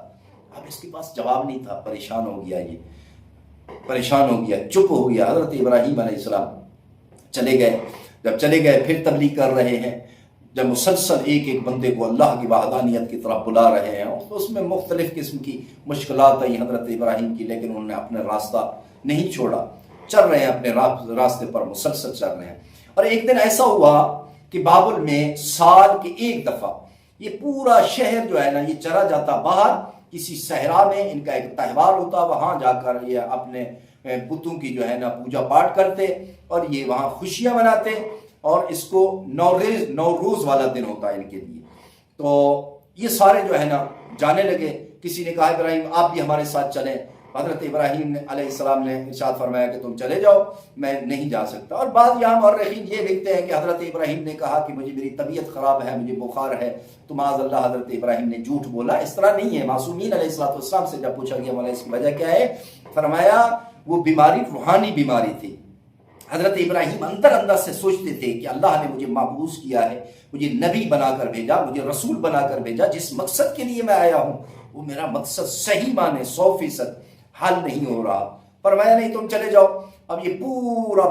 اب اس کے پاس جواب نہیں تھا، پریشان ہو گیا، یہ پریشان ہو گیا، چپ ہو گیا۔ حضرت ابراہیم علیہ السلام چلے گئے، جب چلے گئے پھر تبلیغ کر رہے ہیں، جب مسلسل ایک ایک بندے کو اللہ کی وحدانیت کی طرف بلا رہے ہیں، اس میں مختلف قسم کی مشکلات آئی حضرت ابراہیم کی، لیکن انہوں نے اپنا راستہ نہیں چھوڑا، چل رہے ہیں اپنے راستے پر مسلسل چل رہے ہیں۔ اور ایک دن ایسا ہوا کہ بابل میں سال کے ایک دفعہ یہ پورا شہر جو ہے نا یہ چلا جاتا باہر کسی صحرا میں، ان کا ایک تہوار ہوتا، وہاں جا کر یہ اپنے بتوں کی جو ہے نا پوجا پاٹ کرتے اور یہ وہاں خوشیاں مناتے، اور اس کو نوروز والا دن ہوتا ہے ان کے لیے۔ تو یہ سارے جو ہے نا جانے لگے۔ کسی نے کہا ابراہیم آپ بھی ہمارے ساتھ چلیں، حضرت ابراہیم علیہ السلام نے ارشاد فرمایا کہ تم چلے جاؤ، میں نہیں جا سکتا۔ اور بعض یہاں مورخین یہ لکھتے ہیں کہ حضرت ابراہیم نے کہا کہ مجھے میری طبیعت خراب ہے، مجھے بخار ہے، تو معاذ اللہ حضرت ابراہیم نے جھوٹ بولا۔ اس طرح نہیں ہے۔ معصومین علیہ السلام سے جب پوچھا گیا مولا اس کی وجہ کیا ہے، فرمایا وہ بیماری روحانی بیماری تھی۔ حضرت ابراہیم اندر سے سوچتے تھے کہ اللہ نے مجھے مبعوث کیا ہے، مجھے نبی بنا کر بھیجا، مجھے رسول بنا کر بھیجا، جس مقصد کے لیے میں آیا ہوں وہ میرا مقصد صحیح مانے 100% حل نہیں ہو رہا۔ فرمایا نہیں تم چلے جاؤ۔ اب یہ پورا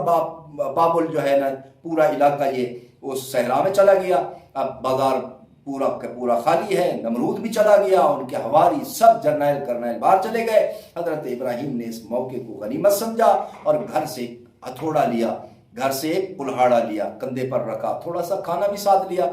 بابل جو ہے نا پورا علاقہ یہ اس صحرا میں چلا گیا۔ اب بازار پورا کا پورا خالی ہے، نمرود بھی چلا گیا، ان کے حواری سب جرنیل کرنیل باہر چلے گئے۔ حضرت ابراہیم نے اس موقع کو غنیمت سمجھا اور گھر سے ہتھوڑا لیا، گھر سے ایک کلہاڑا لیا، کندھے پر رکھا، تھوڑا سا کھانا بھی ساتھ لیا۔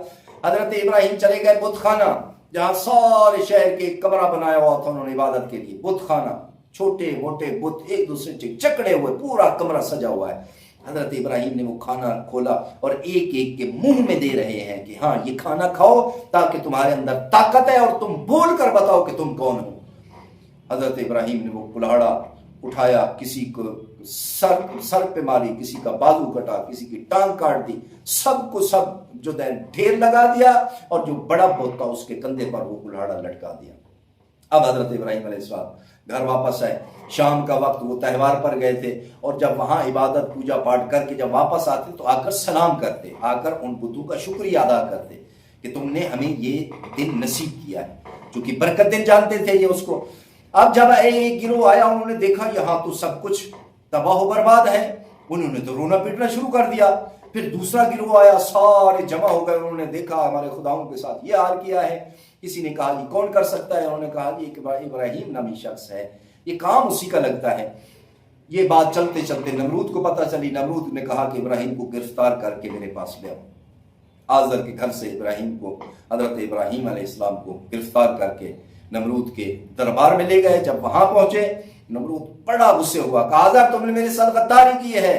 حضرت ابراہیم چلے گئے بت خانہ، جہاں سارے شہر کے کمرہ بنایا ہوا تھا انہوں نے عبادت کے لیے۔ بت خانہ، چھوٹے موٹے بت ایک دوسرے سے جکڑے ہوئے، پورا کمرہ سجا ہوا ہے۔ حضرت ابراہیم نے وہ کھانا کھولا اور ایک ایک کے منہ میں دے رہے ہیں کہ ہاں یہ کھانا کھاؤ تاکہ تمہارے اندر طاقت ہے اور تم بول کر بتاؤ کہ تم کون ہو۔ حضرت ابراہیم نے وہ کلہاڑا اٹھایا، کسی کو سر پہ ماری، کسی کا بازو کٹا، کسی کی ٹانگ کاٹ دی، سب کو سب جو ڈھیر لگا دیا، اور جو بڑا بت تھا اس کے کندھے پر وہ کلہاڑا لٹکا دیا۔ اب حضرت ابراہیم علیہ السلام گھر واپس آئے، شام کا وقت، وہ تہوار پر گئے تھے، اور جب وہاں عبادت پوجا پاٹ کر کے جب واپس آتے تو آ کر سلام کرتے، آ کر ان بتوں کا شکریہ ادا کرتے کہ تم نے ہمیں یہ دن نصیب کیا ہے، چونکہ برکت دن جانتے تھے یہ اس کو۔ اب جب ایک گروہ آیا، انہوں نے دیکھا یہاں تو سب کچھ تباہ و برباد ہے، انہوں نے تو رونا پیٹنا شروع کر دیا۔ پھر دوسرا گروہ آیا، سارے جمع ہو گئے، انہوں نے دیکھا ہمارے خداؤں کے ساتھ یہ حال کیا ہے۔ کسی نے کہا یہ کون کر سکتا ہے؟ انہوں نے کہا یہ ابراہیم نامی شخص ہے، یہ کام اسی کا لگتا ہے۔ یہ بات چلتے چلتے نمرود کو پتہ چلی۔ نمرود نے کہا کہ ابراہیم کو گرفتار کر کے میرے پاس لے آؤ۔ آزر کے گھر سے ابراہیم کو، حضرت ابراہیم علیہ السلام کو گرفتار کر کے نمرود کے دربار میں لے گئے۔ جب وہاں پہنچے نمرود بڑا غصے ہوا، کہا آزر تم نے میرے ساتھ غداری کی ہے،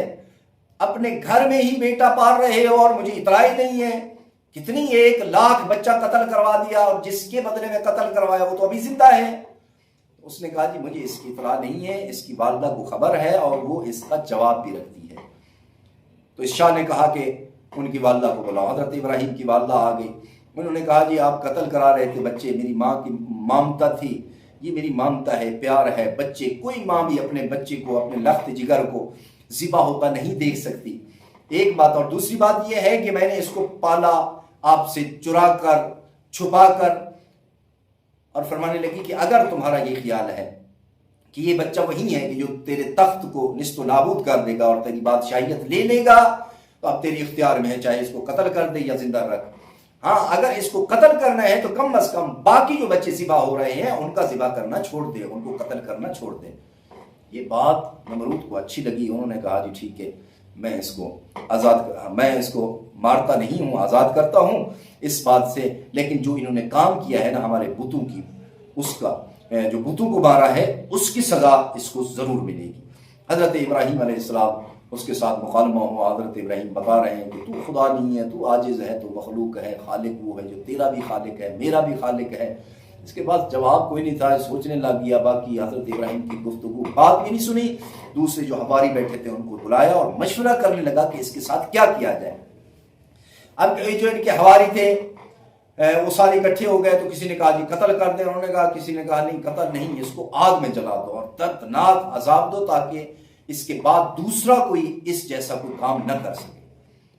اپنے گھر میں ہی بیٹا پال رہے ہو اور مجھے اطلاع ہی نہیں ہے، کتنی 1,00,000 بچہ قتل کروا دیا، اور جس کے بدلے میں قتل کروایا وہ تو ابھی زندہ ہے۔ اس نے کہا جی مجھے اس کی اطلاع نہیں ہے، اس کی والدہ کو خبر ہے اور وہ اس کا جواب بھی رکھتی ہے۔ تو اس شاہ نے کہا کہ ان کی والدہ کو بلاؤ۔ حضرت ابراہیم کی والدہ آ گئی، انہوں نے کہا جی آپ قتل کرا رہے تھے بچے، میری ماں کی مامتا تھی، یہ میری مامتا ہے، پیار ہے، بچے، کوئی ماں بھی اپنے بچے کو، اپنے لخت جگر کو ذبح ہوتا نہیں دیکھ سکتی، ایک بات۔ اور دوسری بات یہ ہے کہ میں نے اس کو پالا آپ سے چرا کر، چھپا کر، اور فرمانے لگی کہ اگر تمہارا یہ خیال ہے کہ یہ بچہ وہی ہے کہ جو تیرے تخت کو نست و نابود کر دے گا اور تیری بادشاہیت لے لے گا، تو اب تیری اختیار میں ہے، چاہے اس کو قتل کر دے یا زندہ رکھ۔ ہاں اگر اس کو قتل کرنا ہے تو کم از کم باقی جو بچے ذبح ہو رہے ہیں ان کا ذبح کرنا چھوڑ دے، ان کو قتل کرنا چھوڑ دے۔ یہ بات نمرود کو اچھی لگی، انہوں نے کہا جی ٹھیک ہے میں اس کو مارتا نہیں ہوں، آزاد کرتا ہوں اس بات سے، لیکن جو انہوں نے کام کیا ہے نا ہمارے بتوں کی، اس کا جو بتوں کو مارا ہے اس کی سزا اس کو ضرور ملے گی۔ حضرت ابراہیم علیہ السلام اس کے ساتھ مکالمہ ہوا، حضرت ابراہیم بتا رہے ہیں کہ تو خدا نہیں ہے، تو عاجز ہے، تو مخلوق ہے، خالق وہ ہے جو تیرا بھی خالق ہے، میرا بھی خالق ہے۔ اس کے بعد جواب کوئی نہیں تھا، سوچنے لگ گیا، باقی حضرت ابراہیم کی گفتگو بات بھی نہیں سنی۔ دوسرے جو حواری بیٹھے تھے ان کو بلایا اور مشورہ کرنے لگا کہ اس کے ساتھ کیا کیا جائے۔ اب جو ان کے حواری تھے وہ سارے اکٹھے ہو گئے، تو کسی نے کہا جی قتل کر دیں، انہوں نے کہا، کسی نے کہا نہیں قتل نہیں، اس کو آگ میں جلا دو اور دردناک عذاب دو تاکہ اس کے بعد دوسرا کوئی اس جیسا کوئی کام نہ کر سکے۔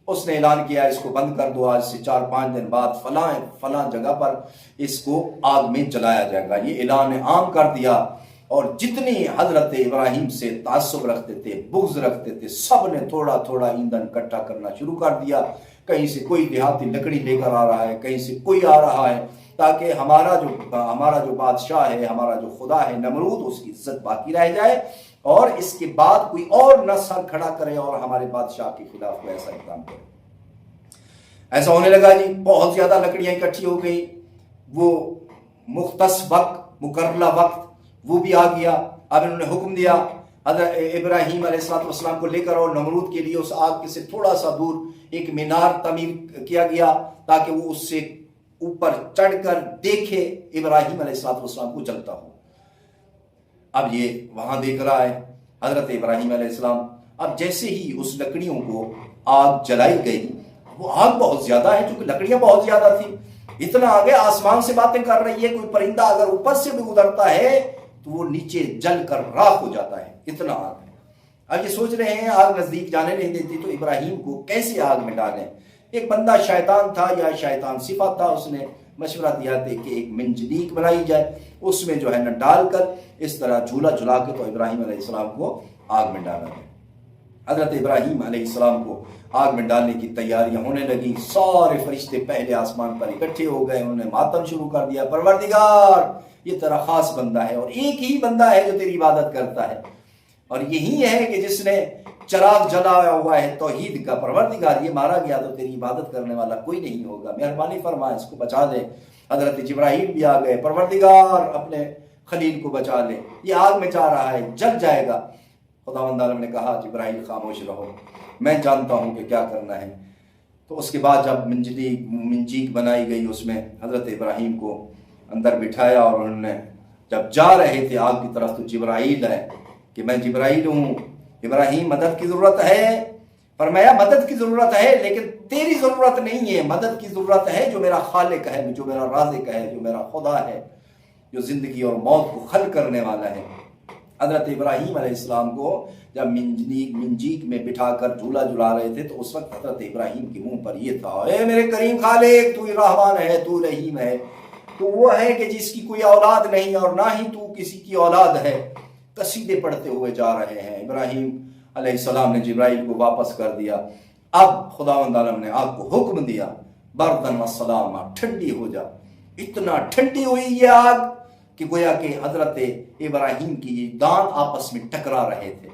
اس نے اعلان کیا اس کو بند کر دو، آج سے 4-5 دن بعد فلاں جگہ پر اس کو آگ میں جلایا جائے گا۔ یہ اعلان عام کر دیا، اور جتنے حضرت ابراہیم سے تعصب رکھتے تھے، بغض رکھتے تھے، سب نے تھوڑا تھوڑا ایندھن اکٹھا کرنا شروع کر دیا۔ کہیں سے کوئی دیہاتی لکڑی لے کر آ رہا ہے، کہیں سے کوئی آ رہا ہے، تاکہ ہمارا جو بادشاہ ہے، ہمارا جو خدا ہے نمرود، اس کی عزت باقی رہ جائے اور اس کے بعد کوئی اور نہ سر کھڑا کرے اور ہمارے بادشاہ کے خلاف کوئی ایسا اقدام کرے۔ ایسا ہونے لگا جی، بہت زیادہ لکڑیاں اکٹھی ہو گئی، وہ مختص وقت، مقررہ وقت وہ بھی آ گیا۔ اب انہوں نے حکم دیا حضرت ابراہیم علیہ السلام کو لے کر اور نمرود کے لیے اس آگ سے تھوڑا سا دور ایک مینار تعمیر کیا گیا تاکہ وہ اس سے اوپر چڑھ کر دیکھے ابراہیم علیہ السلام کو جلتا ہو۔ اب یہ وہاں دیکھ رہا ہے حضرت ابراہیم علیہ السلام۔ اب جیسے ہی اس لکڑیوں کو آگ جلائی گئی، وہ آگ بہت زیادہ ہے چونکہ لکڑیاں بہت زیادہ تھی، اتنا آگے آسمان سے باتیں کر رہی ہے، کوئی پرندہ اگر اوپر سے بھی گزرتا ہے تو وہ نیچے جل کر راکھ ہو جاتا ہے، اتنا آگ ہے۔ اب یہ سوچ رہے ہیں آگ نزدیک جانے نہیں دیتی تو ابراہیم کو کیسے آگ میں ڈالیں۔ ایک بندہ شیطان تھا یا شیطان صفت تھا، اس نے مشورہ دیا تھا کہ ایک منجنیق بنائی جائے، اس میں جو ہے نا ڈال کر اس طرح جھولا جھلا کے تو ابراہیم علیہ السلام کو آگ میں ڈالا جائے۔ حضرت ابراہیم علیہ السلام کو آگ میں ڈالنے کی تیاریاں ہونے لگی، سارے فرشتے پہلے آسمان پر اکٹھے ہو گئے، انہوں نے ماتم شروع کر دیا، پروردگار یہ تیرا خاص بندہ ہے اور ایک ہی بندہ ہے جو تیری عبادت کرتا ہے، اور یہی ہے کہ جس نے چراغ جلایا ہوا ہے توحید کا، پروردگار یہ مارا گیا تو تیری عبادت کرنے والا کوئی نہیں ہوگا، مہربانی فرما اس کو بچا دے۔ حضرت جبرائیل بھی آ گئے، پروردگار اپنے خلیل کو بچا لے، یہ آگ میں جا رہا ہے، جل جائے گا۔ خداوند عالم نے کہا جبرائیل خاموش رہو، میں جانتا ہوں کہ کیا کرنا ہے۔ تو اس کے بعد جب منجیک بنائی گئی، اس میں حضرت ابراہیم کو اندر بٹھایا اور انہوں نے جب جا رہے تھے آگ کی طرف تو جبرائیل ہے کہ میں جبرائیل ہوں، ابراہیم مدد کی ضرورت ہے؟ فرمایا مدد کی ضرورت ہے لیکن تیری ضرورت نہیں ہے، مدد کی ضرورت ہے جو میرا خالق ہے، جو میرا رازق ہے، جو میرا خدا ہے، جو زندگی اور موت کو خلق کرنے والا ہے۔ حضرت ابراہیم علیہ السلام کو جب منجیک میں بٹھا کر جھولا جھلا رہے تھے تو اس وقت حضرت ابراہیم کے منہ پر یہ تھا، اے میرے کریم خالق، تو رحمان ہے، تو رحیم ہے، تو وہ ہے کہ جس کی کوئی اولاد نہیں اور نہ ہی تو کسی کی اولاد ہے۔ قصیدے پڑھتے ہوئے جا رہے ہیں۔ ابراہیم علیہ السلام نے جبرائیل کو واپس کر دیا۔ اب خداوند عالم نے آگ کو حکم دیا بردن و سلامہ، ٹھنڈی ہو جا۔ اتنا ٹھنڈی ہوئی یہ آگ کہ گویا کہ حضرت ابراہیم کی یہ دانت آپس میں ٹکرا رہے تھے۔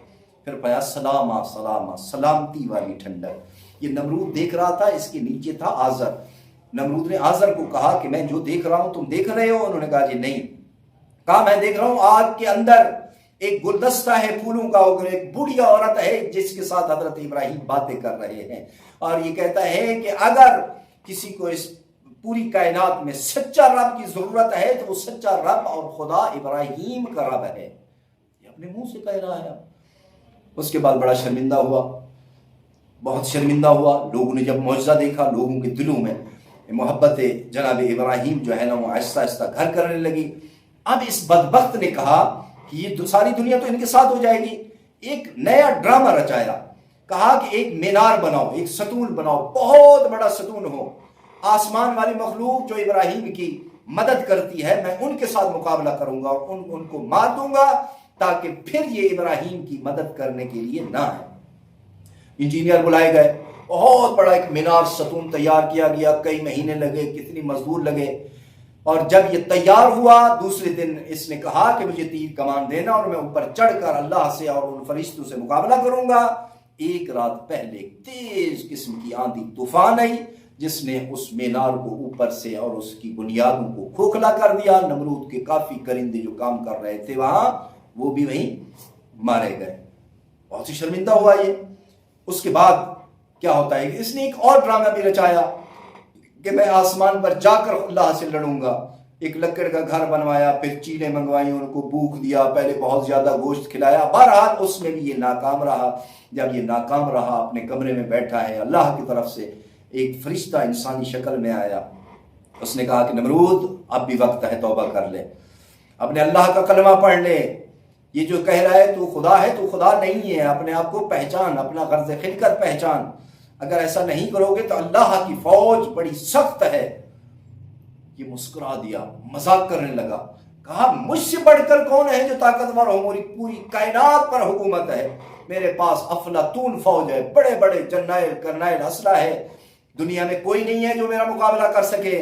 پھر پایا سلامہ سلامہ، سلامتی والی ٹھنڈک۔ یہ نمرود دیکھ رہا تھا، اس کے نیچے تھا آزر۔ نمرود نے آزر کو کہا کہ میں جو دیکھ رہا ہوں تم دیکھ رہے ہو؟ انہوں نے کہا جی نہیں۔ کہا میں دیکھ رہا ہوں آگ کے اندر ایک گلدستہ ہے پھولوں کا، اور ایک بوڑھی عورت ہے جس کے ساتھ حضرت ابراہیم باتیں کر رہے ہیں، اور یہ کہتا ہے کہ اگر کسی کو اس پوری کائنات میں سچا رب کی ضرورت ہے تو وہ سچا رب اور خدا ابراہیم کا رب ہے۔ یہ اپنے منہ سے کہہ رہا ہے۔ اس کے بعد بڑا شرمندہ ہوا، بہت شرمندہ ہوا۔ لوگوں نے جب معجزہ دیکھا، لوگوں کے دلوں میں محبت جناب ابراہیم جو ہے نا وہ آہستہ آہستہ گھر کرنے لگی۔ اب اس بدبخت نے کہا کہ یہ ساری دنیا تو ان کے ساتھ ہو جائے گی۔ ایک نیا ڈرامہ رچایا، کہا کہ ایک مینار بناؤ، ایک ستون بناؤ، بہت بڑا ستون ہو، آسمان والی مخلوق جو ابراہیم کی مدد کرتی ہے میں ان کے ساتھ مقابلہ کروں گا اور ان کو مار دوں گا تاکہ پھر یہ ابراہیم کی مدد کرنے کے لیے نہ آئے۔ انجینئر بلائے گئے، بہت بڑا ایک مینار ستون تیار کیا گیا، کئی مہینے لگے، کتنی مزدور لگے، اور جب یہ تیار ہوا دوسرے دن اس نے کہا کہ مجھے تیر کمان دینا اور میں اوپر چڑھ کر اللہ سے اور ان فرشتوں سے مقابلہ کروں گا۔ ایک رات پہلے تیز قسم کی آندھی طوفان آئی جس نے اس مینار کو اوپر سے اور اس کی بنیادوں کو کھوکھلا کر دیا. نمرود کے کافی کرندے جو کام کر رہے تھے وہاں وہ بھی وہیں مارے گئے. بہت ہی شرمندہ ہوا یہ. اس کے بعد کیا ہوتا ہے کہ اس نے ایک اور ڈرامہ بھی رچایا کہ میں آسمان پر جا کر اللہ سے لڑوں گا. ایک لکڑ کا گھر بنوایا, پھر چیلیں منگوائی, ان کو بھوک دیا, پہلے بہت زیادہ گوشت کھلایا. بہرحال اس میں بھی یہ ناکام رہا. جب یہ ناکام رہا, اپنے کمرے میں بیٹھا ہے, اللہ کی طرف سے ایک فرشتہ انسانی شکل میں آیا. اس نے کہا کہ نمرود اب بھی وقت ہے, توبہ کر لے, اپنے اللہ کا کلمہ پڑھ لے. یہ جو کہہ رہا ہے تو خدا ہے, تو خدا نہیں ہے. اپنے آپ کو پہچان, اپنا غرض خلقت پہچان. اگر ایسا نہیں کرو گے تو اللہ کی فوج بڑی سخت ہے. یہ مسکرا دیا, مذاق کرنے لگا. کہا مجھ سے بڑھ کر کون ہے جو طاقتور ہو؟ میری پوری کائنات پر حکومت ہے. میرے پاس افلاطون فوج ہے, بڑے بڑے جرنیل کرنیل اسلحہ ہے. دنیا میں کوئی نہیں ہے جو میرا مقابلہ کر سکے.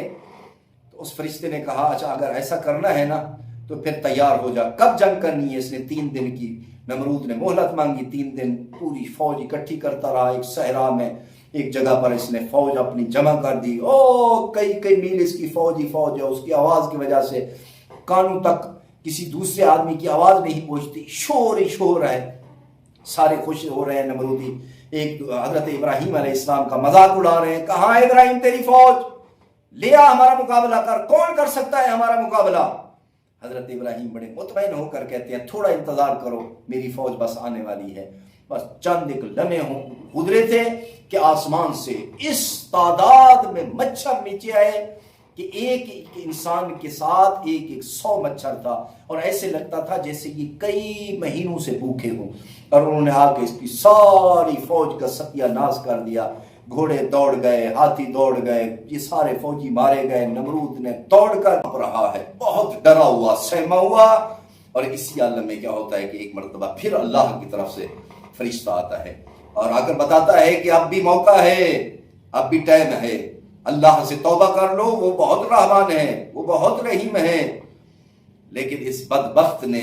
تو اس فرشتے نے کہا اچھا اگر ایسا کرنا ہے نا تو پھر تیار ہو جا. کب جنگ کرنی ہے؟ اس نے 3 دن کی, نمرود نے مہلت مانگی. 3 دن پوری فوج اکٹھی کرتا رہا. ایک صحرا میں ایک جگہ پر اس نے فوج اپنی جمع کر دی. کئی میل اس کی فوج ہی فوج ہے. اس کی آواز کی وجہ سے کانوں تک کسی دوسرے آدمی کی آواز نہیں پہنچتی. شور ہی شور ہے, سارے خوش ہو رہے ہیں. نمرودی ایک حضرت ابراہیم علیہ السلام کا مذاق اڑا رہے ہیں. کہاں ہے ابراہیم تیری فوج؟ لیا ہمارا مقابلہ کر. کون کر سکتا ہے ہمارا مقابلہ؟ حضرت ابراہیم بڑے مطمئن ہو کر کہتے ہیں تھوڑا انتظار کرو, میری فوج بس آنے والی ہے. بس چند ایک لمحے گزرے تھے کہ آسمان سے اس تعداد میں مچھر نیچے آئے کہ ایک انسان کے ساتھ 100 مچھر تھا, اور ایسے لگتا تھا جیسے یہ کئی مہینوں سے بھوکے ہوں. اور انہوں نے آ کے اس کی ساری فوج کا ستیہ ناش کر دیا. گھوڑے دوڑ گئے, ہاتھی دوڑ گئے, یہ سارے فوجی مارے گئے. نمرود نے دوڑ کر رہا ہے, بہت ڈرا ہوا, سہما ہوا. اور اسی عالم میں کیا ہوتا ہے کہ ایک مرتبہ پھر اللہ کی طرف سے فرشتہ آتا ہے اور آ کر بتاتا ہے کہ اب بھی موقع ہے, اب بھی ٹائم ہے, اللہ سے توبہ کر لو. وہ بہت رحمان ہے, وہ بہت رحیم ہے. لیکن اس بدبخت نے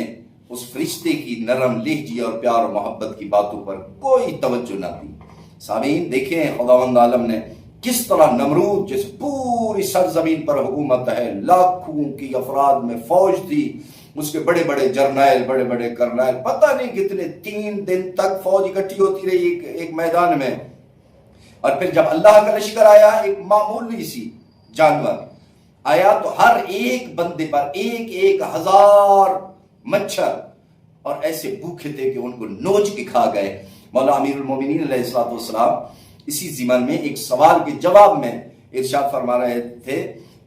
اس فرشتے کی نرم لہجی اور پیار و محبت کی باتوں پر کوئی توجہ نہ دی. سامعین دیکھیں خداوند عالم نے کس طرح نمرود جس پوری سرزمین پر حکومت ہے, لاکھوں کی افراد میں فوج تھی, اس کے بڑے بڑے جرنیل, بڑے بڑے کرنیل, پتہ نہیں کتنے, 3 دن تک فوج اکٹھی ہوتی رہی ایک میدان میں. اور پھر جب اللہ کا لشکر آیا, ایک معمولی سی جانور آیا, تو ہر ایک بندے پر 1,000 مچھر اور ایسے بھوکے تھے کہ ان کو نوچ کے کھا گئے. مولا امیر المومنین علیہ السلام اسی ضمن میں ایک سوال کے جواب میں ارشاد فرما رہے تھے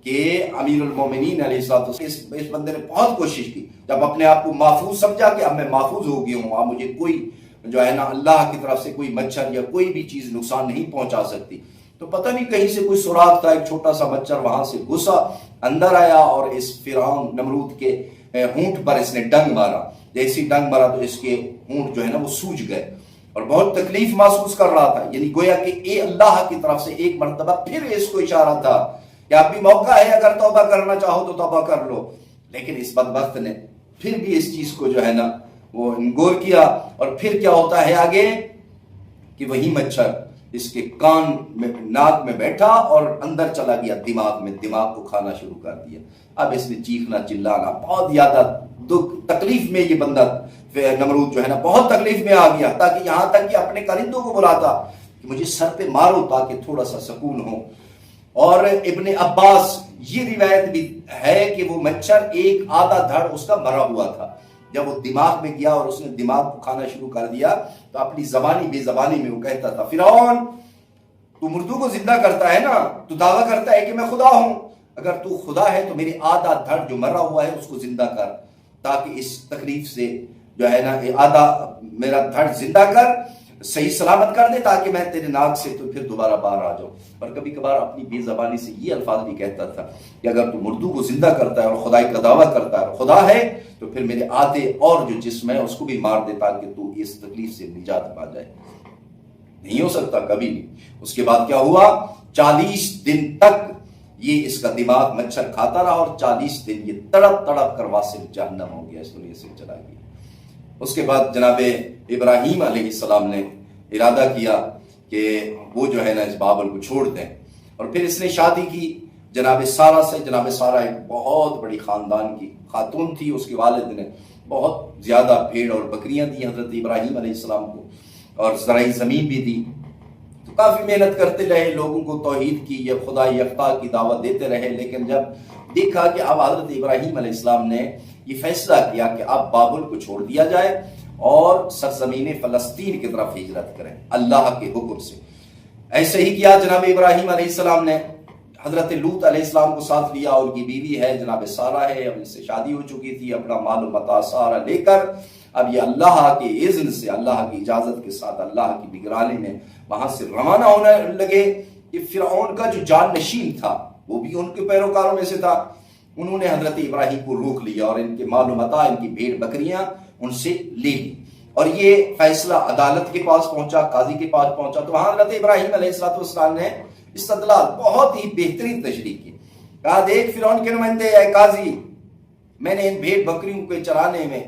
کہ امیر المومنین علیہ السلام اس بندے نے بہت کوشش کی, جب اپنے آپ کو محفوظ سمجھا کہ اب میں محفوظ ہو گیا ہوں, اب مجھے کوئی جو ہے نا اللہ کی طرف سے کوئی مچھر یا کوئی بھی چیز نقصان نہیں پہنچا سکتی. تو پتہ نہیں کہیں سے کوئی سوراخ تھا, ایک چھوٹا سا مچھر وہاں سے گھسا, اندر آیا اور اس فرعون نمرود کے ہونٹ پر اس نے ڈنگ مارا. جیسی ڈنگ مارا تو اس کے ہونٹ جو ہے نا وہ سوج گئے اور بہت تکلیف محسوس کر رہا تھا. یعنی گویا کہ اے اللہ کی طرف سے ایک مرتبہ پھر اس کو اشارہ تھا کہ اب بھی موقع ہے, اگر توبہ کرنا چاہو تو توبہ کر لو. لیکن اس بدبخت نے پھر بھی اس چیز کو جو ہے نا وہ انگور کیا. اور پھر کیا ہوتا ہے آگے کہ وہی مچھر اس کے کان میں, ناک میں بیٹھا اور اندر چلا گیا دماغ میں, دماغ کو کھانا شروع کر دیا. اب اس نے چیخنا چلانا, بہت زیادہ دکھ تکلیف میں یہ بندہ نمرود جو ہے نا بہت تکلیف میں آ گیا, تاکہ یہاں تک کہ اپنے کرندوں کو بلاتا کہ مجھے سر پہ مارو تاکہ تھوڑا سا سکون ہو. اور ابن عباس یہ روایت بھی ہے کہ وہ مچھر 1/2 دھڑ اس کا مرا ہوا تھا. جب وہ دماغ میں گیا اور اس نے دماغ کو کھانا شروع کر دیا تو اپنی زبانی بے زبانی میں وہ کہتا تھا, فرعون تو مردوں کو زندہ کرتا ہے نا, تو دعویٰ کرتا ہے کہ میں خدا ہوں, اگر تو خدا ہے تو میری 1/2 دھڑ جو مرا ہوا ہے اس کو زندہ کر, تاکہ اس تکلیف سے جو ہے نا 1/2 میرا دھڑ زندہ کر, صحیح سلامت کر دے, تاکہ میں تیرے ناک سے تو پھر دوبارہ باہر آ جاؤں. اور کبھی کبھار اپنی بے زبانی سے یہ الفاظ بھی کہتا تھا کہ اگر تو مردوں کو زندہ کرتا ہے اور خدائی کا دعویٰ کرتا ہے اور خدا ہے تو پھر میرے آدھے اور جو جسم ہے اس کو بھی مار دے, تاکہ تو اس تکلیف سے نجات پا جائے. نہیں ہو سکتا کبھی نہیں. اس کے بعد کیا ہوا, 40 دن تک یہ اس کا دماغ مچھر کھاتا رہا, اور 40 دن یہ تڑپ تڑپ کر واصل جہنم ہو گیا, اس دنیا سے چلا گیا. اس کے بعد جناب ابراہیم علیہ السلام نے ارادہ کیا کہ وہ جو ہے نا اس بابل کو چھوڑ دیں، اور پھر اس نے شادی کی جناب سارہ سے۔ جناب سارہ ایک بہت بڑی خاندان کی خاتون تھی، اس کے والد نے بہت زیادہ بھیڑ اور بکریاں دی حضرت ابراہیم علیہ السلام کو، اور زرعی زمین بھی دی۔ تو کافی محنت کرتے رہے، لوگوں کو توحید کی یا خدا یکتا کی دعوت دیتے رہے، لیکن جب دیکھا کہ اب حضرت ابراہیم علیہ السلام نے یہ فیصلہ کیا کہ اب بابل کو چھوڑ دیا جائے اور سرزمین فلسطین کی طرف ہجرت کریں اللہ کے حکم سے، ایسے ہی کیا جناب ابراہیم علیہ السلام نے۔ حضرت لوط علیہ السلام کو ساتھ لیا، ان کی بیوی ہے جناب سارہ ہے، اب اس سے شادی ہو چکی تھی، اپنا مال و متاع سارا لے کر اب یہ اللہ کے اذن سے، اللہ کی اجازت کے ساتھ، اللہ کی نگرانی میں وہاں سے روانہ ہونے لگے۔ کہ فرعون کا جو جانشین تھا وہ بھی ان کے پیروکاروں میں سے تھا، انہوں نے حضرت ابراہیم کو روک لیا اور ان کے مال و متاع، ان کی بھیڑ بکریاں ان سے لے لی، اور یہ فیصلہ عدالت کے پاس پہنچا، قاضی کے پاس پہنچا۔ تو وہاں حضرت ابراہیم علیہ السلام نے استدلال بہت ہی بہترین تشریح کی، کہا دیکھ فرعون کے نمائندے، اے قاضی، میں نے ان بھیڑ بکریوں کو چرانے میں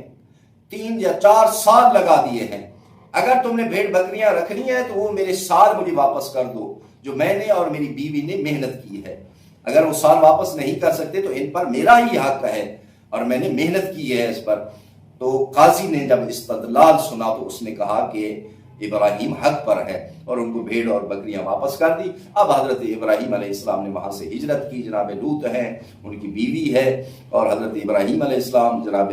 3 یا 4 سال لگا دیے ہیں، اگر تم نے بھیڑ بکریاں رکھنی ہے تو وہ میرے سال مجھے واپس کر دو جو میں نے اور میری بیوی نے محنت کی ہے۔ اگر وہ سال واپس نہیں کر سکتے تو ان پر میرا ہی حق ہے اور میں نے محنت کی ہے اس پر۔ تو قاضی نے جب استدلال سنا تو اس نے کہا کہ ابراہیم حق پر ہے، اور ان کو بھیڑ اور بکریاں واپس کر دی۔ اب حضرت ابراہیم علیہ السلام نے وہاں سے ہجرت کی، جناب لوط ہیں ان کی بیوی ہے، اور حضرت ابراہیم علیہ السلام، جناب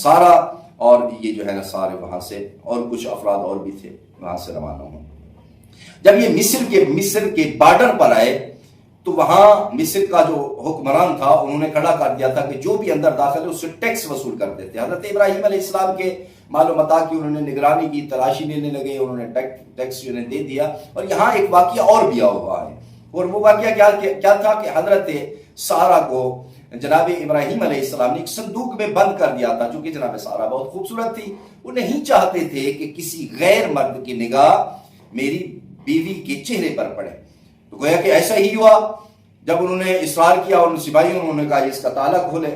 سارہ، اور یہ جو ہے نا سارے وہاں سے، اور کچھ افراد اور بھی تھے، وہاں سے روانہ ہوں۔ جب یہ مصر کے بارڈر پر آئے تو وہاں مصر کا جو حکمران تھا انہوں نے کھڑا کر دیا تھا کہ جو بھی اندر داخل ہے اس سے ٹیکس وصول کرتے تھے۔ حضرت ابراہیم علیہ السلام کے مال و متاع کی انہوں نے نگرانی کی، تلاشی لینے لگے، انہوں نے ٹیکس جو دے دیا۔ اور یہاں ایک واقعہ اور بھی ہوا ہے، اور وہ واقعہ کیا تھا کہ حضرت سارہ کو جناب ابراہیم علیہ السلام نے ایک صندوق میں بند کر دیا تھا، چونکہ جناب سارہ بہت خوبصورت تھی، وہ نہیں چاہتے تھے کہ کسی غیر مرد کی نگاہ میری بیوی کے چہرے پر پڑے۔ تو گویا کہ ایسا ہی ہوا، جب انہوں نے اصرار کیا اور سپاہیوں نے کہا اس کا تالا کھولے،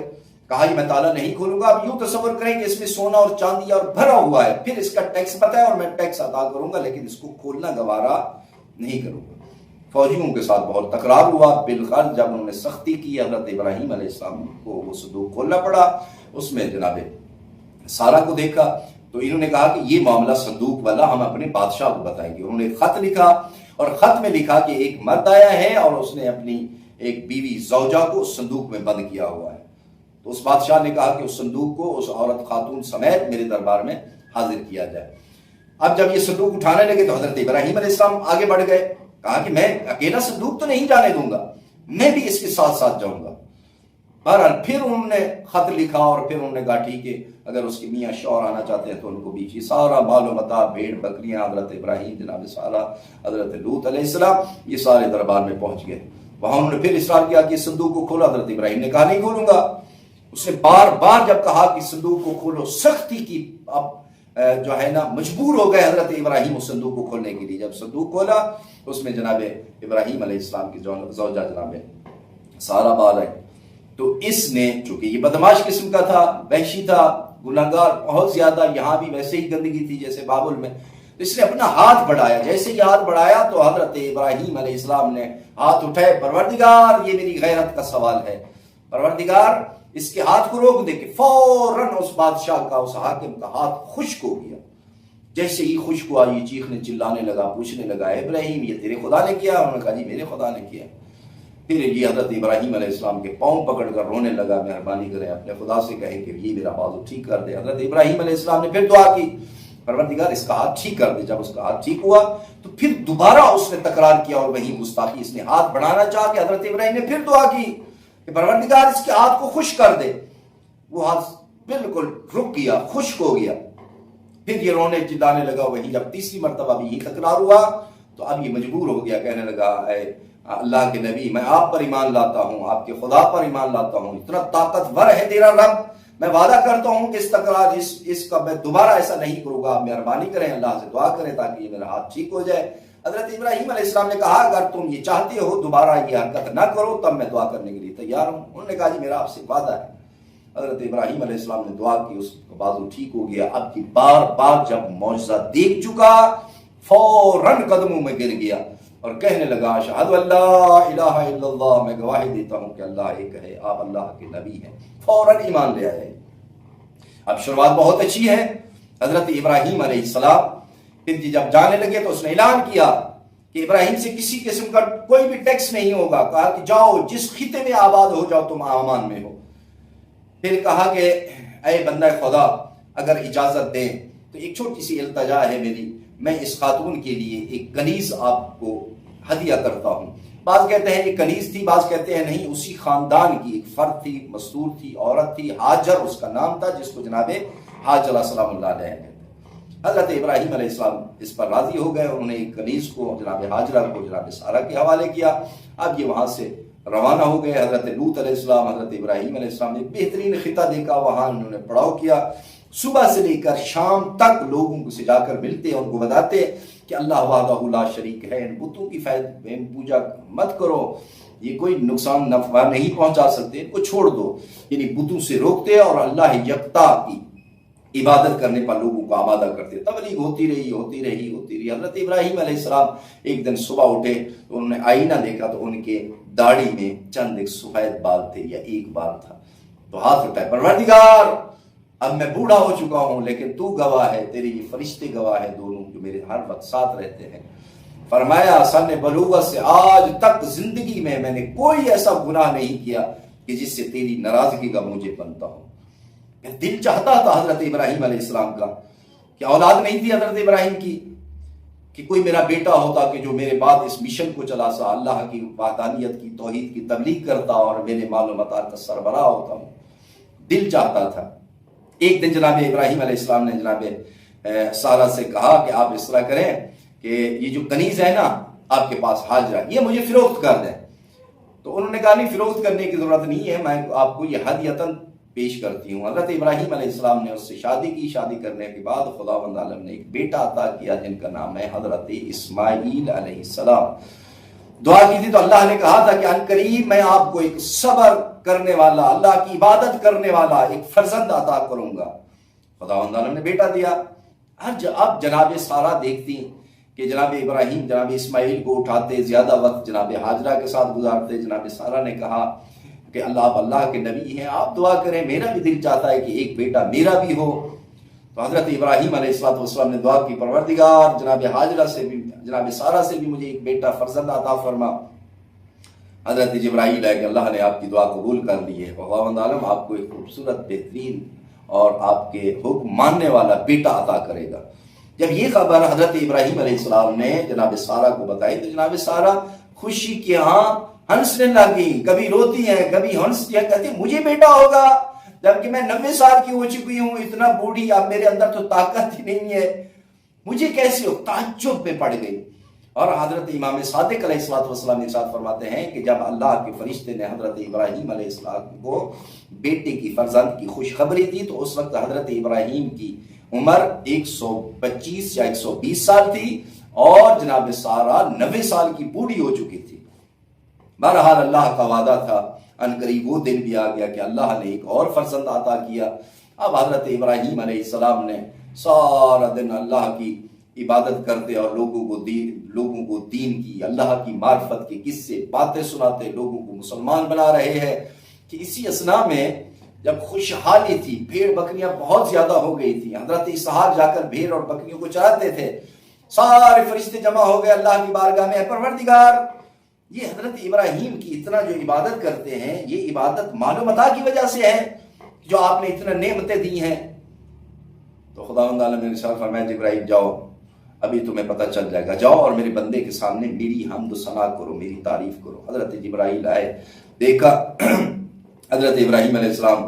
کہا یہ میں تالا نہیں کھولوں گا۔ اب یوں تصور کریں کہ اس میں سونا اور چاندی اور بھرا ہوا ہے، پھر اس کا ٹیکس پتہ ہے اور میں ٹیکس ادا کروں گا، لیکن اس کو کھولنا گوارا نہیں کروں گا۔ فوجیوں کے ساتھ بہت تکرار ہوا، بالخر جب انہوں نے سختی کی حضرت ابراہیم علیہ السلام کو وہ صندوق کھولنا پڑا۔ اس میں جناب سارہ کو دیکھا تو انہوں نے کہا کہ یہ معاملہ صندوق والا ہم اپنے بادشاہ کو بتائیں گے۔ انہوں نے خط لکھا اور خط میں لکھا کہ ایک مرد آیا ہے اور اس نے اپنی ایک بیوی زوجہ کو اس صندوق میں بند کیا ہوا ہے۔ تو اس بادشاہ نے کہا کہ اس صندوق کو اس عورت خاتون سمیت میرے دربار میں حاضر کیا جائے۔ اب جب یہ صندوق اٹھانے لگے تو حضرت ابراہیم علیہ السلام آگے بڑھ گئے، کہا کہ میں اکیلا صندوق تو نہیں جانے دوں گا، میں بھی اس کے ساتھ ساتھ جاؤں گا۔ بہرحال پھر انہوں نے خط لکھا اور پھر انہوں نے کہا ٹھیک ہے، اگر اس کے میاں شوہر آنا چاہتے ہیں تو ان کو بھی سارا مال و متاع، بھیڑ بکریاں، حضرت ابراہیم، جناب سارہ، حضرت لوط علیہ السلام، یہ سارے دربار میں پہنچ گئے۔ وہاں انہوں نے پھر اصرار کیا کہ صندوق کو کھولو، حضرت ابراہیم نے کہا نہیں کھولوں گا۔ اس نے بار بار جب کہا کہ صندوق کو کھولو، سختی کی، اب جو ہے نا مجبور ہو گئے حضرت ابراہیم اس صندوق کو کھولنے کے لیے۔ جب صندوق کھولا اس میں جناب ابراہیم علیہ السلام کی زوجہ جناب سارہ بال ہے۔ تو اس نے، چونکہ یہ بدماش قسم کا تھا، وحشی تھا، گناہگار بہت زیادہ، یہاں بھی ویسے ہی گندگی تھی جیسے بابل میں، تو اس نے اپنا ہاتھ بڑھایا۔ جیسے ہی ہاتھ بڑھایا تو حضرت ابراہیم علیہ السلام نے ہاتھ اٹھائے، پروردگار یہ میری غیرت کا سوال ہے، پروردگار اس کے ہاتھ کو روک دے، کہ فوراً اس بادشاہ کا، اس حاکم کا ہاتھ خشک ہو گیا۔ جیسے ہی خشک ہوا یہ چیخنے چلانے لگا، پوچھنے لگا ابراہیم یہ تیرے خدا نے کیا؟ انہوں نے کہا جی میرے خدا نے کیا۔ پھر یہ حضرت ابراہیم علیہ السلام کے پاؤں پکڑ کر رونے لگا، مہربانی کریں اپنے خدا سے کہیں کہ یہ میرا بازو ٹھیک کر دے۔ حضرت ابراہیم علیہ السلام نے پھر دعا کی، پروردگار اس کا ہاتھ ٹھیک کر دے۔ جب اس کا ہاتھ ٹھیک ہوا تو پھر دوبارہ اس نے تکرار کیا اور وہی گستاخی، اس نے ہاتھ بڑھانا چاہا کہ حضرت ابراہیم نے پھر دعا کی کہ پروردگار اس کے ہاتھ کو خشک کر دے۔ وہ ہاتھ بالکل رک گیا، خشک ہو گیا۔ پھر یہ رونے چلانے لگا۔ وہی جب تیسری مرتبہ بھی یہی تکرار ہوا تو اب یہ مجبور ہو گیا، کہنے لگا اے اللہ کے نبی، میں آپ پر ایمان لاتا ہوں، آپ کے خدا پر ایمان لاتا ہوں، اتنا طاقتور ہے تیرا رب، میں وعدہ کرتا ہوں کہ اس تکرار اس کا میں دوبارہ ایسا نہیں کروں گا، آپ مہربانی کریں، اللہ سے دعا کریں تاکہ یہ میرا ہاتھ ٹھیک ہو جائے۔ حضرت ابراہیم علیہ السلام نے کہا اگر تم یہ چاہتے ہو دوبارہ یہ حرکت نہ کرو تب میں دعا کرنے کے لیے تیار ہوں۔ انہوں نے کہا جی میرا آپ سے وعدہ ہے۔ حضرت ابراہیم علیہ السلام نے دعا کی، اس کا بازو ٹھیک ہو گیا۔ اب کی بار بار جب معجزہ دیکھ چکا فوراً قدموں میں گر گیا اور کہنے لگا اشہد اللہ الہ الا اللہ، میں گواہی دیتا ہوں کہ اللہ ایک ہے، آپ اللہ کے نبی ہیں۔ فوراً ایمان لے آئے۔ اب شروعات بہت اچھی ہے۔ حضرت ابراہیم علیہ السلام پھر جب جانے لگے تو اس نے اعلان کیا کہ ابراہیم سے کسی قسم کا کوئی بھی ٹیکس نہیں ہوگا، کہا کہ جاؤ جس خطے میں آباد ہو جاؤ تم امان میں ہو۔ پھر کہا کہ اے بندہ خدا اگر اجازت دیں تو ایک چھوٹی سی التجا ہے میری، میں اس خاتون کے لیے ایک کنیز آپ کو ہدیہ کرتا ہوں۔ بعض کہتے ہیں یہ کنیز تھی، بعض کہتے ہیں نہیں اسی خاندان کی ایک فرد تھی، مستور تھی، عورت تھی، ہاجر اس کا نام تھا، جس کو جناب حاجر سلام اللہ علیہ کہتے ہیں۔ حضرت ابراہیم علیہ السلام اس پر راضی ہو گئے، انہوں نے ایک کنیز کو جناب حاجرہ کو جناب سارہ کے حوالے کیا۔ اب یہ وہاں سے روانہ ہو گئے۔ حضرت لوط علیہ السلام، حضرت ابراہیم علیہ السلام نے بہترین خطہ دیکھا، وہاں انہوں نے پڑاؤ کیا۔ صبح سے لے کر شام تک لوگوں کو سے جا کر ملتے اور ان کو بتاتے کہ اللہ وحدہ لا شریک ہے، ان بتوں کی پوجا مت کرو، یہ کوئی نقصان نفع نہیں پہنچا سکتے، ان کو چھوڑ دو، یعنی بتوں سے روکتے اور اللہ یکتا کی عبادت کرنے پر لوگوں کو آمادہ کرتے۔ تبلیغ ہوتی رہی۔ حضرت ابراہیم علیہ السلام ایک دن صبح اٹھے تو انہوں نے آئینہ دیکھا تو ان کے داڑھی میں چند ایک سفید بال تھے یا ایک بال تھا، تو ہاتھ اٹھائے، پروردگار اب میں بوڑھا ہو چکا ہوں لیکن تو گواہ ہے، تیرے یہ فرشتے گواہ ہے دونوں جو میرے ہر وقت ساتھ رہتے ہیں۔ فرمایا سن بلوغت سے آج تک زندگی میں میں نے کوئی ایسا گناہ نہیں کیا کہ جس سے تیری ناراضگی کا مجھے بنتا ہو۔ دل چاہتا تھا حضرت ابراہیم علیہ السلام کا کہ اولاد نہیں تھی حضرت ابراہیم کی، کہ کوئی میرا بیٹا ہوتا کہ جو میرے بعد اس مشن کو چلا سا، اللہ کی وحدانیت کی توحید کی تبلیغ کرتا اور میرے مال و متاع کا سربراہ ہوتا ہوں۔ دل چاہتا تھا۔ ایک دن جناب ابراہیم علیہ السلام نے جناب سارہ سے کہا کہ آپ اس طرح کریں کہ یہ جو کنیز ہے نا آپ کے پاس حاجرہ، یہ مجھے فروخت کر دیں۔ تو انہوں نے کہا نہیں فروخت کرنے کی ضرورت نہیں ہے، میں آپ کو یہ ہدیۃً پیش کرتی ہوں۔ حضرت ابراہیم علیہ السلام نے اس سے شادی کی۔ شادی کرنے کے بعد خداوند عالم نے ایک بیٹا عطا کیا جن کا نام ہے حضرت اسماعیل علیہ السلام۔ دعا کی تھی تو اللہ نے کہا تھا کہ ان قریب میں آپ کو ایک صبر کرنے والا، اللہ کی عبادت کرنے والا ایک فرزند عطا کروں گا۔ خداوند عالم نے بیٹا دیا۔ اب جناب سارہ دیکھتی کہ جناب ابراہیم جناب اسماعیل کو اٹھاتے، زیادہ وقت جناب حاجرہ کے ساتھ گزارتے۔ جناب سارہ نے کہا کہ آپ اللہ کے نبی ہیں، آپ دعا کریں، میرا بھی دل چاہتا ہے کہ ایک بیٹا میرا بھی ہو۔ تو حضرت ابراہیم علیہ السلام نے دعا کی، پروردگار جناب حاجرہ سے بھی جناب سارہ سے بھی مجھے ایک بیٹا فرزند عطا فرما۔ حضرت جبرائیل ہے کہ اللہ نے آپ کی دعا قبول کر لی ہے، خداوند عالم آپ کو ایک خوبصورت بہترین اور آپ کے حکم ماننے والا بیٹا عطا کرے گا۔ جب یہ خبر حضرت ابراہیم علیہ السلام نے جناب سارہ کو بتائی تو جناب سارہ خوشی کے ہاں ہنسنے لگی، کبھی روتی ہیں کبھی ہنستی ہیں، کہتی مجھے بیٹا ہوگا جبکہ میں 90 سال کی ہو چکی ہوں، اتنا بوڑھی، اب میرے اندر تو طاقت ہی نہیں ہے، مجھے کیسے ہو؟ تعجب میں پڑ گئی۔ اور حضرت امام صادق علیہ السلام ارشاد فرماتے ہیں کہ جب اللہ کے فرشتے نے حضرت ابراہیم علیہ السلام کو بیٹے کی فرزند کی خوشخبری دی تو اس وقت حضرت ابراہیم کی عمر 125 یا 120 سال تھی اور جناب سارہ 90 سال کی بوڑھی ہو چکی تھی۔ بہرحال اللہ کا وعدہ تھا، ان قریب وہ دن بھی آ گیا کہ اللہ نے ایک اور فرزند عطا کیا۔ اب حضرت ابراہیم علیہ السلام نے سارا دن اللہ کی عبادت کرتے اور لوگوں کو دین کی، اللہ کی معرفت کے قصے باتیں سناتے، لوگوں کو مسلمان بنا رہے ہیں کہ اسی اثناء میں جب خوشحالی تھی، بھیڑ بکریاں بہت زیادہ ہو گئی تھی، حضرت اسحاق جا کر بھیڑ اور بکریوں کو چراتے تھے، سارے فرشتے جمع ہو گئے اللہ کی بارگاہ میں، پروردگار یہ حضرت ابراہیم کی اتنا جو عبادت کرتے ہیں یہ عبادت مال و متاع کی وجہ سے ہے جو آپ نے اتنا نعمتیں دی ہیں۔ تو خداوند عالم نے ارشاد فرمایا جبرائیل جاؤ، ابھی تمہیں پتہ چل جائے گا، جاؤ اور میرے بندے کے سامنے میری حمد و ثنا کرو، میری تعریف کرو۔ حضرت جبرائیل آئے، دیکھا حضرت ابراہیم علیہ السلام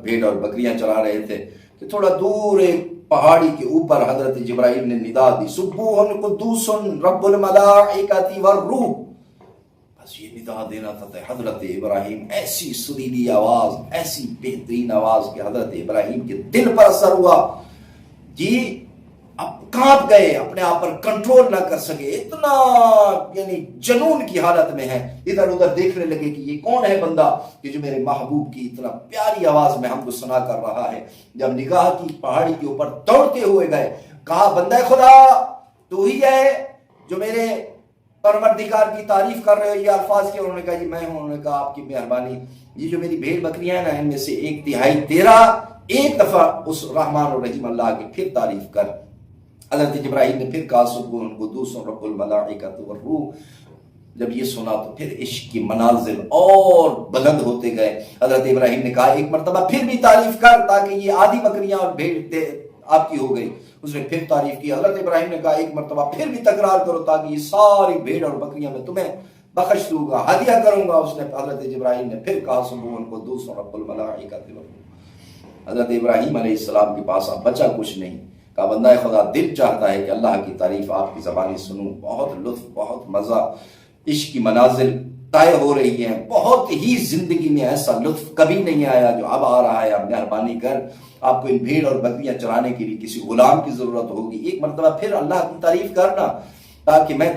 بھیڑ اور بکریاں چلا رہے تھے کہ تھوڑا دور ایک پہاڑی کے اوپر حضرت جبرائیل نے ندا دی، سبوح قدوس رب الملائکۃ والروح۔ بس یہ ندا دینا تھا حضرت ابراہیم، ایسی سریلی آواز، ایسی بہترین آواز کہ حضرت ابراہیم کے دل پر اثر ہوا، جی اب کانپ گئے، اپنے آپ پر کنٹرول نہ کر سکے، اتنا یعنی جنون کی حالت میں ہے، ادھر ادھر دیکھنے لگے کہ یہ کون ہے بندہ کہ جو میرے محبوب کی اتنا پیاری آواز میں حمد و ثنا کر رہا ہے۔ جب نگاہ کی پہاڑی کے اوپر دوڑتے ہوئے گئے، کہا بندہ خدا تو ہی ہے جو میرے پروردگار کی تعریف کر رہے ہو. یہ الفاظ کیا؟ انہوں نے کہا جی میں ہوں. انہوں نے کہا آپ کی مہربانی. یہ جو میری بھیڑ بکریاں ہیں نا ان میں سے 1/3 تیرا. ایک دفعہ اس رحمان الرحیم اللہ کی پھر تعریف کر. حضرت جبرائیل نے پھر کہا سبحان قدوس رب الملائکۃ والروح. جب یہ سنا تو پھر عشق کی منازل اور بلند ہوتے گئے. حضرت ابراہیم نے کہا ایک مرتبہ پھر بھی تعریف کر تاکہ یہ آدھی بکریاں اور بھیڑ آپ کی ہو گئی. اس نے پھر تعریف کی. حضرت ابراہیم نے کہا ایک مرتبہ پھر بھی تکرار کرو تاکہ یہ ساری بھیڑ اور بکریاں میں تمہیں بخش دوں گا، ہدیہ کروں گا. اس نے حضرت جبرائیل نے پھر کہا سبحان قدوس رب الملائکۃ والروح. حضرت ابراہیم علیہ السلام کے پاس اب بچا کچھ نہیں. کہا بندہ خدا دل چاہتا ہے کہ اللہ کی تعریف آپ کی زبانی سنوں. بہت لطف، بہت مزہ، عشق کی منازل طے ہو رہی ہیں. بہت ہی زندگی میں ایسا لطف کبھی نہیں آیا جو اب آ رہا ہے. اب مہربانی کر، آپ کو ان بھیڑ اور بکریاں چرانے کے لیے کسی غلام کی ضرورت ہوگی. ایک مرتبہ پھر اللہ کی تعریف کرنا تاکہ میں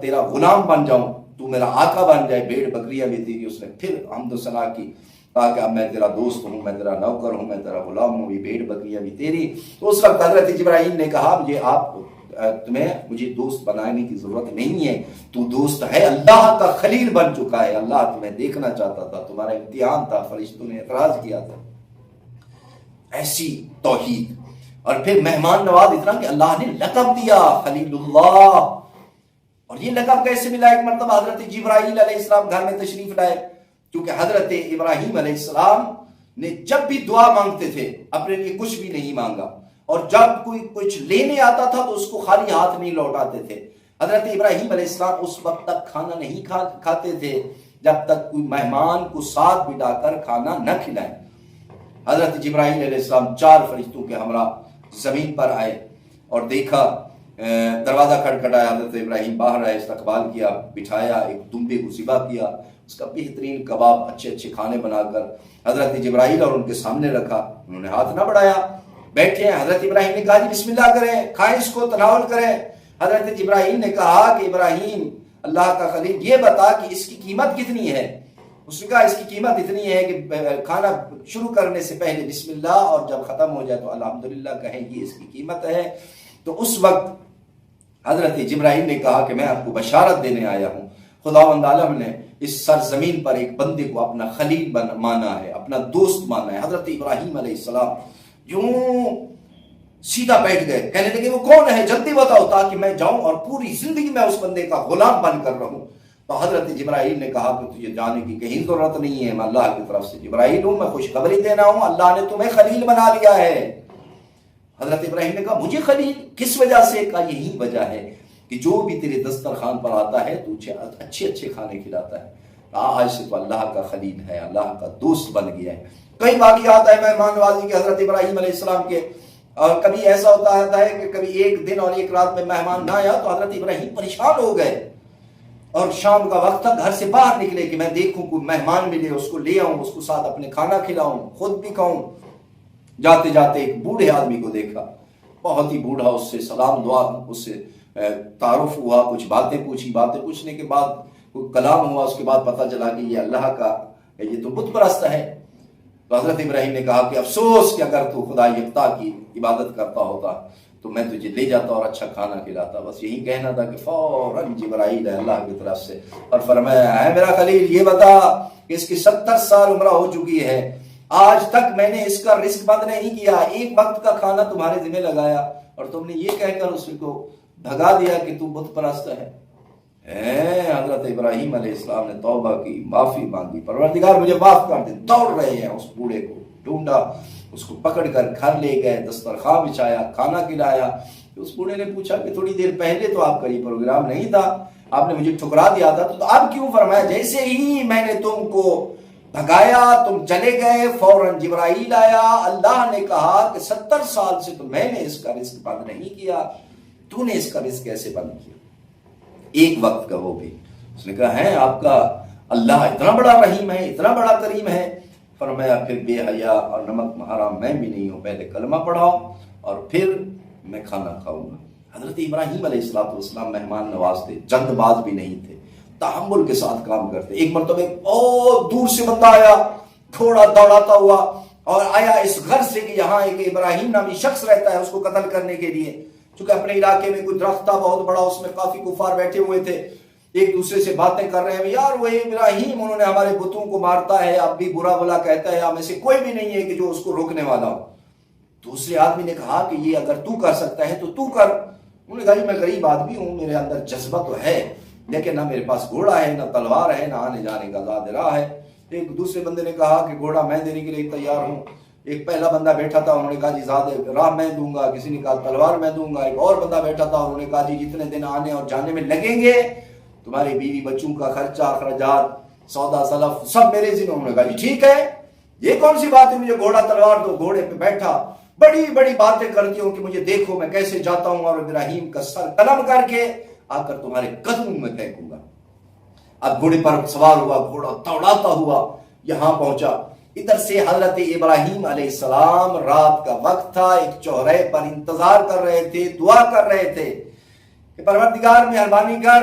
تیرا غلام بن جاؤں، تو میرا آقا بن جائے. بھیڑ بکریاں بھی تیری. اس نے پھر حمد و ثنا کی، کہا کہ اب میں تیرا دوست ہوں، میں تیرا نوکر ہوں، میں تیرا غلام ہوں. یہ بھیڑ بکریاں بھی تیری. تو اس وقت حضرت جبرائیل نے کہا مجھے دوست بنانے کی ضرورت نہیں ہے. تو دوست ہے، اللہ کا خلیل بن چکا ہے. اللہ تمہیں دیکھنا چاہتا تھا، تمہارا امتحان تھا. فرشتوں نے اعتراض کیا تھا. ایسی توحید. اور پھر مہمان نواز اتنا کہ اللہ نے لقب دیا خلیل اللہ. اور یہ لقب کیسے ملا؟ ایک مرتبہ حضرت جبرائیل علیہ السلام گھر میں تشریف لائے، کیونکہ حضرت ابراہیم علیہ السلام نے جب بھی دعا مانگتے تھے اپنے لیے کچھ بھی نہیں مانگا، اور جب کوئی کچھ لینے آتا تھا تو اس کو خالی ہاتھ نہیں لوٹاتے تھے. حضرت ابراہیم علیہ السلام اس وقت تک کھانا نہیں کھاتے تھے جب تک کوئی مہمان کو ساتھ بٹھا کر کھانا نہ کھلائے. حضرت جبرائیل علیہ السلام 4 فرشتوں کے ہمراہ زمین پر آئے اور دیکھا، دروازہ کھٹکھٹایا. حضرت ابراہیم باہر آئے، استقبال کیا، بٹھایا، ایک دمبے کو ذبح کیا، اس کا بہترین کباب، اچھے اچھے کھانے بنا کر حضرت جبرائیل اور ان کے سامنے رکھا. انہوں نے ہاتھ نہ بڑھایا، بیٹھے ہیں. حضرت ابراہیم نے کہا جی بسم اللہ کریں، کھائیں اس کو، تناول کریں. حضرت جبرائیل نے کہا کہ ابراہیم اللہ کا خلیل یہ بتا کہ اس کی قیمت کتنی ہے. اس نے کہا اس کی قیمت اتنی ہے کہ کھانا شروع کرنے سے پہلے بسم اللہ اور جب ختم ہو جائے تو الحمدللہ کہیں گی، اس کی قیمت ہے. تو اس وقت حضرت جبرائیل نے کہا کہ میں آپ کو بشارت دینے آیا ہوں، خداوند عالم نے اس سرزمین پر ایک بندے کو اپنا خلیل مانا ہے، اپنا دوست مانا ہے. حضرت ابراہیم علیہ السلام یوں سیدھا بیٹھ گئے، کہنے لگے وہ کون ہے جلدی بتاؤ تاکہ میں جاؤں اور پوری زندگی میں اس بندے کا غلام بن کر رہوں. تو حضرت جبرائیل نے کہا کہ تجھے جانے کی کہیں ضرورت نہیں ہے، میں اللہ کی طرف سے جبرائیل ہوں، میں خوشخبری دینا ہوں، اللہ نے تمہیں خلیل بنا لیا ہے. حضرت ابراہیم نے کہا مجھے خلیل کس وجہ سے؟ کہا یہی وجہ ہے کہ جو بھی تیرے دسترخوان پر آتا ہے تو اچھے اچھے کھانے کھلاتا ہے. آج سے تو اللہ کا خلیل ہے، اللہ کا دوست بن گیا ہے. کئی واقعات ہے مہمان نوازی کے حضرت ابراہیم علیہ السلام کے، اور کبھی ایسا ہوتا ہے کہ کبھی ایک دن اور ایک رات میں مہمان نہ آیا تو حضرت ابراہیم پریشان ہو گئے، اور شام کا وقت تھا، گھر سے باہر نکلے کہ میں دیکھوں کوئی مہمان ملے، اس کو لے آؤں، اس کو ساتھ اپنے کھانا کھلاؤں، خود بھی کھاؤں. جاتے جاتے ایک بوڑھے آدمی کو دیکھا، بہت ہی بوڑھا. اس سے سلام دعا، اس سے تعارف ہوا، کچھ باتیں پوچھی. باتیں پوچھنے کے بعد کوئی کلام ہوا، اس کے بعد پتہ چلا کہ یہ اللہ کا، یہ تو بت پرست ہے. تو حضرت ابراہیم نے کہا کہ افسوس کہ اگر تو خدا یکتا کی عبادت کرتا ہوتا تو میں تجھے لے جاتا اور اچھا کھانا کھلاتا. بس یہی کہنا تھا کہ فوراً جبرائیل ہے اللہ کی طرف سے اور فرمایا ہے میرا خلیل یہ بتا کہ اس کی 70 سال عمر ہو چکی ہے، آج تک میں نے اس کا رزق بند نہیں کیا، ایک وقت کا کھانا تمہارے ذمہ لگایا اور تم نے یہ کہہ کر اس کو بھگا دیا کہ تو بت پرست ہے. حضرت ابراہیم علیہ السلام نے توبہ کی، معافی مانگی، پروردگار مجھے معاف کر دے. دوڑ رہے ہیں، اس بوڑھے کو ڈھونڈا، اس کو پکڑ کر گھر لے گئے، دسترخوان بچھایا، کھانا کھلایا. اس بوڑھے نے پوچھا کہ تھوڑی دیر پہلے تو آپ کا یہ پروگرام نہیں تھا، آپ نے مجھے ٹھکرا دیا تھا، تو اب کیوں؟ فرمایا جیسے ہی میں نے تم کو بھگایا تم چلے گئے، فوراً جبرائیل آیا. اللہ نے کہا کہ 70 سال سے تو میں نے اس کا رزق بند نہیں کیا، تو نے اس کا رزق کیسے بند کیا؟ ایک وقت کا وہ بھی. اس نے کہا ہے آپ کا اللہ اتنا بڑا رحیم ہے، اتنا بڑا کریم ہے. فرمایا پھر بے حیا اور نمک حرام میں بھی نہیں ہوں، پہلے کلمہ پڑھاؤ اور پھر میں کھانا کھاؤں گا. حضرت ابراہیم علیہ السلام مہمان نواز تھے، جلد باز بھی نہیں تھے، تحمل کے ساتھ کام کرتے. ایک مرتبہ بہت دور سے بندہ آیا تھوڑا دوڑاتا ہوا اور آیا اس غرض سے کہ یہاں ایک ابراہیم نامی شخص رہتا ہے، اس کو قتل کرنے کے لیے. چونکہ اپنے علاقے میں کوئی درخت تھا بہت بڑا، اس میں کافی کفار بیٹھے ہوئے تھے، ایک دوسرے سے باتیں کر رہے ہیں، یار وہ ابراہیم انہوں نے ہمارے بتوں کو مارتا ہے، اب بھی برا بلا کہتا ہے، ہم میں سے کوئی بھی نہیں ہے کہ جو اس کو روکنے والا ہو۔ دوسرے آدمی نے کہا کہ یہ اگر تو کر سکتا ہے تو تو کر۔ انہوں نے کہا جی میں غریب آدمی ہوں، میرے اندر جذبہ تو ہے لیکن نہ میرے پاس گھوڑا ہے، نہ تلوار ہے، نہ آنے جانے کا زاد راہ ہے۔ ایک دوسرے بندے نے کہا کہ گھوڑا میں دینے کے لیے تیار ہوں۔ ایک پہلا بندہ بیٹھا تھا، انہوں نے کہا جی زاد راہ میں دوں گا، کسی نے کہا تلوار میں دوں گا۔ ایک اور بندہ بیٹھا تھا، انہوں نے کہا جی جتنے دن آنے اور جانے میں لگیں گے، تمہاری بیوی بچوں کا خرچہ اخراجات سودا سلف سب میرے ذمہ۔ انہوں نے کہا جی ٹھیک ہے، یہ کون سی بات ہے مجھے گھوڑا تلوار دو۔ گھوڑے پہ بیٹھا، بڑی بڑی باتیں کرتی ہوں کہ مجھے دیکھو میں کیسے جاتا ہوں اور ابراہیم کا سر قلم کر کے آ کر تمہارے قدموں میں پھینکوں گا۔ اب گھوڑے پر سوار ہوا، گھوڑا دوڑاتا ہوا یہاں پہنچا۔ ادھر سے حضرت ابراہیم علیہ السلام، رات کا وقت تھا، ایک چوراہے پر انتظار کر رہے تھے، دعا کر رہے تھے کہ پروردگار مہربانی کر،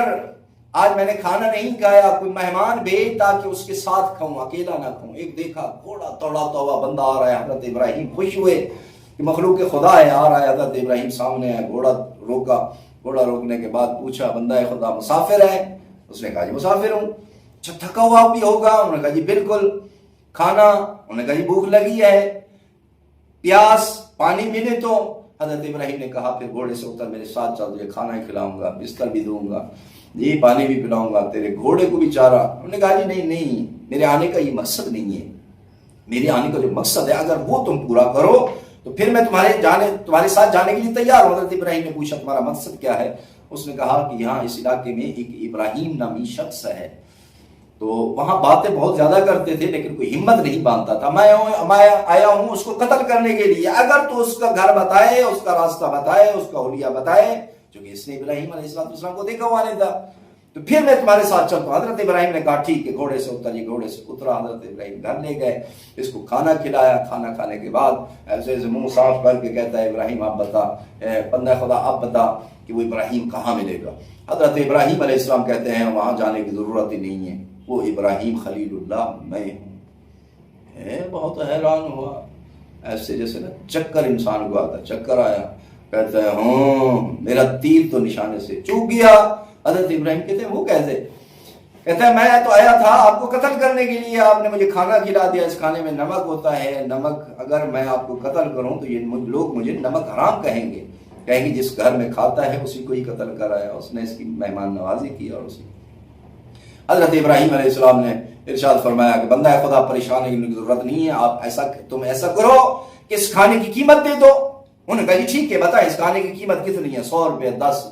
آج میں نے کھانا نہیں کھایا، کوئی مہمان بھیج تاکہ اس کے ساتھ کھاؤں، اکیلا نہ کھاؤں۔ ایک دیکھا گھوڑا دوڑاتا ہوا بندہ آ رہا ہے، حضرت ابراہیم خوش ہوئے کہ مخلوق خدا ہے، آ رہا ہے۔ حضرت ابراہیم سامنے ہے، گھوڑا روکا، گھوڑا روکنے کے بعد پوچھا بندہ خدا مسافر ہے؟ اس نے کہا جی مسافر ہوں۔ اچھا تھکا ہوا بھی ہوگا؟ انہوں نے کہا جی بالکل۔ کھانا؟ انہوں نے کہا جی بھوک لگی ہے۔ پیاس؟ پانی ملے تو؟ حضرت ابراہیم نے کہا پھر گھوڑے سے اتر، میرے ساتھ چل، تجھے کھانا ہی کھلاؤں گا، بستر بھی دوں گا، یہ پانی بھی پلاؤں گا، تیرے گھوڑے کو بھی چارہ۔ انہوں نے کہا جی نہیں نہیں، میرے آنے کا یہ مقصد نہیں ہے، میرے آنے کا جو مقصد ہے اگر وہ تم پورا کرو تو پھر میں تمہارے ساتھ جانے کے لیے تیار ہوں۔ حضرت ابراہیم نے پوچھا تمہارا مقصد کیا ہے؟ اس نے کہا کہ یہاں اس علاقے میں ایک ابراہیم نامی شخص ہے، تو وہاں باتیں بہت زیادہ کرتے تھے لیکن کوئی ہمت نہیں باندھتا تھا، میں آیا ہوں اس کو قتل کرنے کے لیے، اگر تو اس کا گھر بتائے، اس کا راستہ بتائے، اس کا حلیہ بتائے، چونکہ اس نے ابراہیم علیہ السلام کو دیکھا ہوا نہیں تھا، تو پھر میں تمہارے ساتھ چلتا ہوں۔ حضرت ابراہیم نے کہا ٹھیک ہے، گھوڑے سے اتر۔ یہ گھوڑے سے اترا، حضرت ابراہیم گھر لے گئے، اس کو کھانا کھلایا۔ کھانا کھانے کے بعد ایسے ایسے منہ صاف کر کے کہتا ہے ابراہیم آپ بتا، بندہ خدا آپ بتا کہ وہ ابراہیم کہاں ملے گا؟ حضرت ابراہیم علیہ السلام کہتے ہیں وہاں جانے کی ضرورت ہی نہیں ہے، وہ ابراہیم خلیل اللہ میں ہوں۔ بہت حیران ہوا، ایسے جیسے نا چکر انسان کو آتا، چکر آیا، کہتا ہے ہاں میرا تیر تو نشانے سے چوک گیا۔ حضرت ابراہیم کہتے ہیں وہ کیسے؟ کہتا ہے میں تو آیا تھا آپ کو قتل کرنے کے لیے، آپ نے مجھے کھانا کھلا دیا، اس کھانے میں نمک ہوتا ہے، نمک اگر میں آپ کو قتل کروں تو یہ لوگ مجھے نمک حرام کہیں گے جس گھر میں کھاتا ہے اسی کو ہی قتل کرایا۔ اس نے اس کی مہمان نوازی کی اور اسی حضرت ابراہیم علیہ السلام نے ارشاد فرمایا کہ بندہ خدا پریشان ہونے کی ضرورت نہیں ہے، آپ تم ایسا کرو کہ اس کھانے کی قیمت دے دو۔ انہوں نے کہا جی ٹھیک ہے بتا اس کھانے کی قیمت کتنی ہے؟ 100 روپے، 10،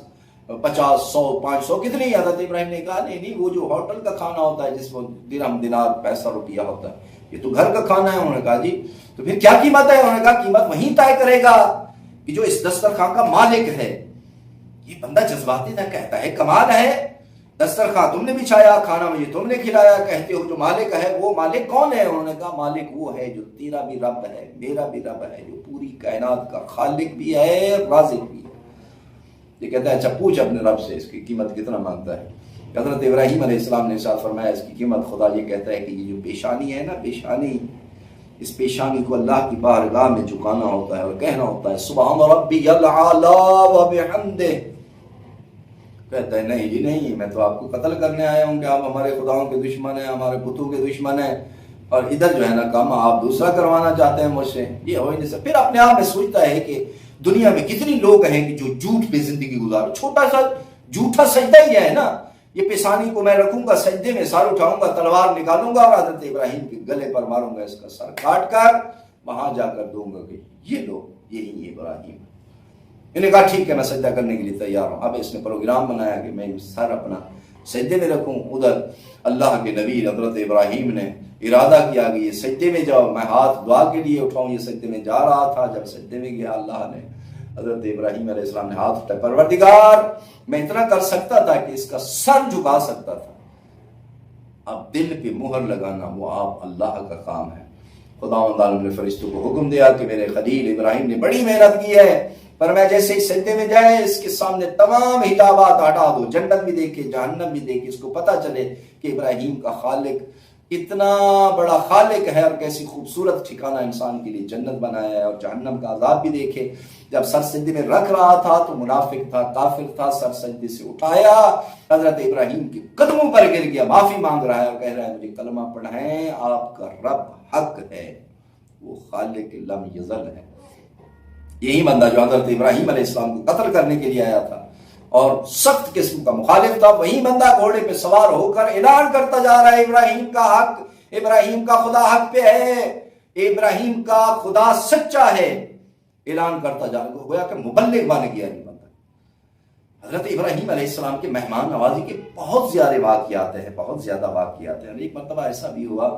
50، 100، 500 کتنی؟ حضرت ابراہیم نے کہا نہیں وہ جو ہوٹل کا کھانا ہوتا ہے جس میں درہم دینار پیسہ روپیہ ہوتا ہے، یہ تو گھر کا کھانا ہے۔ انہوں نے کہا جی تو پھر کیا قیمت ہے؟ انہوں نے کہا قیمت وہیں طے کرے گا کہ جو اس دسترخوان کا مالک ہے۔ یہ بندہ جذباتی نہ کہتا ہے کمال ہے، دسترخوان تم نے بچھایا، کھانا مجھے تم نے کھلایا، کہتے ہو جو مالک ہے وہ مالک کون ہے؟ انہوں نے کہا مالک وہ ہے جو تیرا بھی رب ہے، میرا بھی رب ہے، جو پوری کائنات کا خالق بھی ہے، رازق بھی ہے۔ یہ کہتا ہے اچھا پوچھ اپنے رب سے اس کی قیمت کتنا مانگتا ہے۔ حضرت ابراہیم علیہ السلام نے ارشاد فرمایا اس کی قیمت خدا یہ کہتا ہے کہ یہ جو پیشانی ہے نا، پیشانی، اس پیشانی کو اللہ کی بارگاہ میں جھکانا ہوتا ہے اور کہنا ہوتا ہے سبحان ربی العالی وبحمدہ۔ کہتا ہے نہیں جی نہیں، میں تو آپ کو قتل کرنے آیا ہوں کہ آپ ہمارے خداؤں کے دشمن ہیں، ہمارے بتوں کے دشمن ہیں، اور ادھر جو ہے نا کام آپ دوسرا کروانا چاہتے ہیں مجھ سے، یہ ہو ہی نہیں سکتا۔ پھر اپنے آپ میں سوچتا ہے کہ دنیا میں کتنی لوگ ہیں کہ جو جھوٹ پہ زندگی گزارو، چھوٹا سا جھوٹا سجدہ ہی ہے نا، یہ پیشانی کو میں رکھوں گا سجدے میں، سر اٹھاؤں گا، تلوار نکالوں گا اور حضرت ابراہیم کے گلے پر ماروں گا، اس کا سر کاٹ کر وہاں جا کر دوں گا کہ یہ لوگ یہی ابراہیم۔ انہوں نے کہا ٹھیک ہے میں سجدہ کرنے کے لیے تیار ہوں۔ اب اس نے پروگرام بنایا کہ میں سر اپنا سجدے میں رکھوں۔ ادھر اللہ کے نبی حضرت ابراہیم نے ارادہ کیا کہ یہ سجدے میں جاؤ، میں ہاتھ دعا کے لیے اٹھاؤں، یہ سجدے میں جا رہا تھا۔ جب سجدے میں گیا اللہ نے حضرت ابراہیم علیہ السلام نے ہاتھ اٹھائے، پروردگار میں اتنا کر سکتا تھا کہ اس کا سر جھکا سکتا تھا، اب دل پہ مہر لگانا وہ آپ اللہ کا کام ہے۔ خداوند عالم نے فرشتوں کو حکم دیا کہ میرے خلیل ابراہیم نے بڑی محنت کی ہے، پر میں جیسے ہی سجدے میں جائے اس کے سامنے تمام حجابات ہٹا دو، جنت بھی دیکھے جہنم بھی دیکھے، اس کو پتہ چلے کہ ابراہیم کا خالق اتنا بڑا خالق ہے اور کیسی خوبصورت ٹھکانہ انسان کے لیے جنت بنایا ہے، اور جہنم کا عذاب بھی دیکھے۔ جب سر سجدے میں رکھ رہا تھا تو منافق تھا، کافر تھا، سر سجدے سے اٹھایا، حضرت ابراہیم کے قدموں پر گر گیا، معافی مانگ رہا ہے اور کہہ رہا ہے مجھے کلمہ پڑھائیں، آپ کا رب حق ہے، وہ خالق لم یزل ہے۔ یہی بندہ جو حضرت ابراہیم علیہ السلام کو قتل کرنے کے لیے آیا تھا اور سخت قسم کا مخالف تھا، وہی بندہ گھوڑے پہ سوار ہو کر اعلان کرتا جا رہا ہے ابراہیم کا حق، ابراہیم کا خدا حق پہ ہے، ابراہیم کا خدا سچا ہے، اعلان کرتا جا رہا ہے، گویا کہ مبلغ بن گیا یہ بندہ۔ حضرت ابراہیم علیہ السلام کے مہمان نوازی کے بہت زیادہ واقعات ہیں، بہت زیادہ واقعات ہیں۔ ایک مرتبہ ایسا بھی ہوا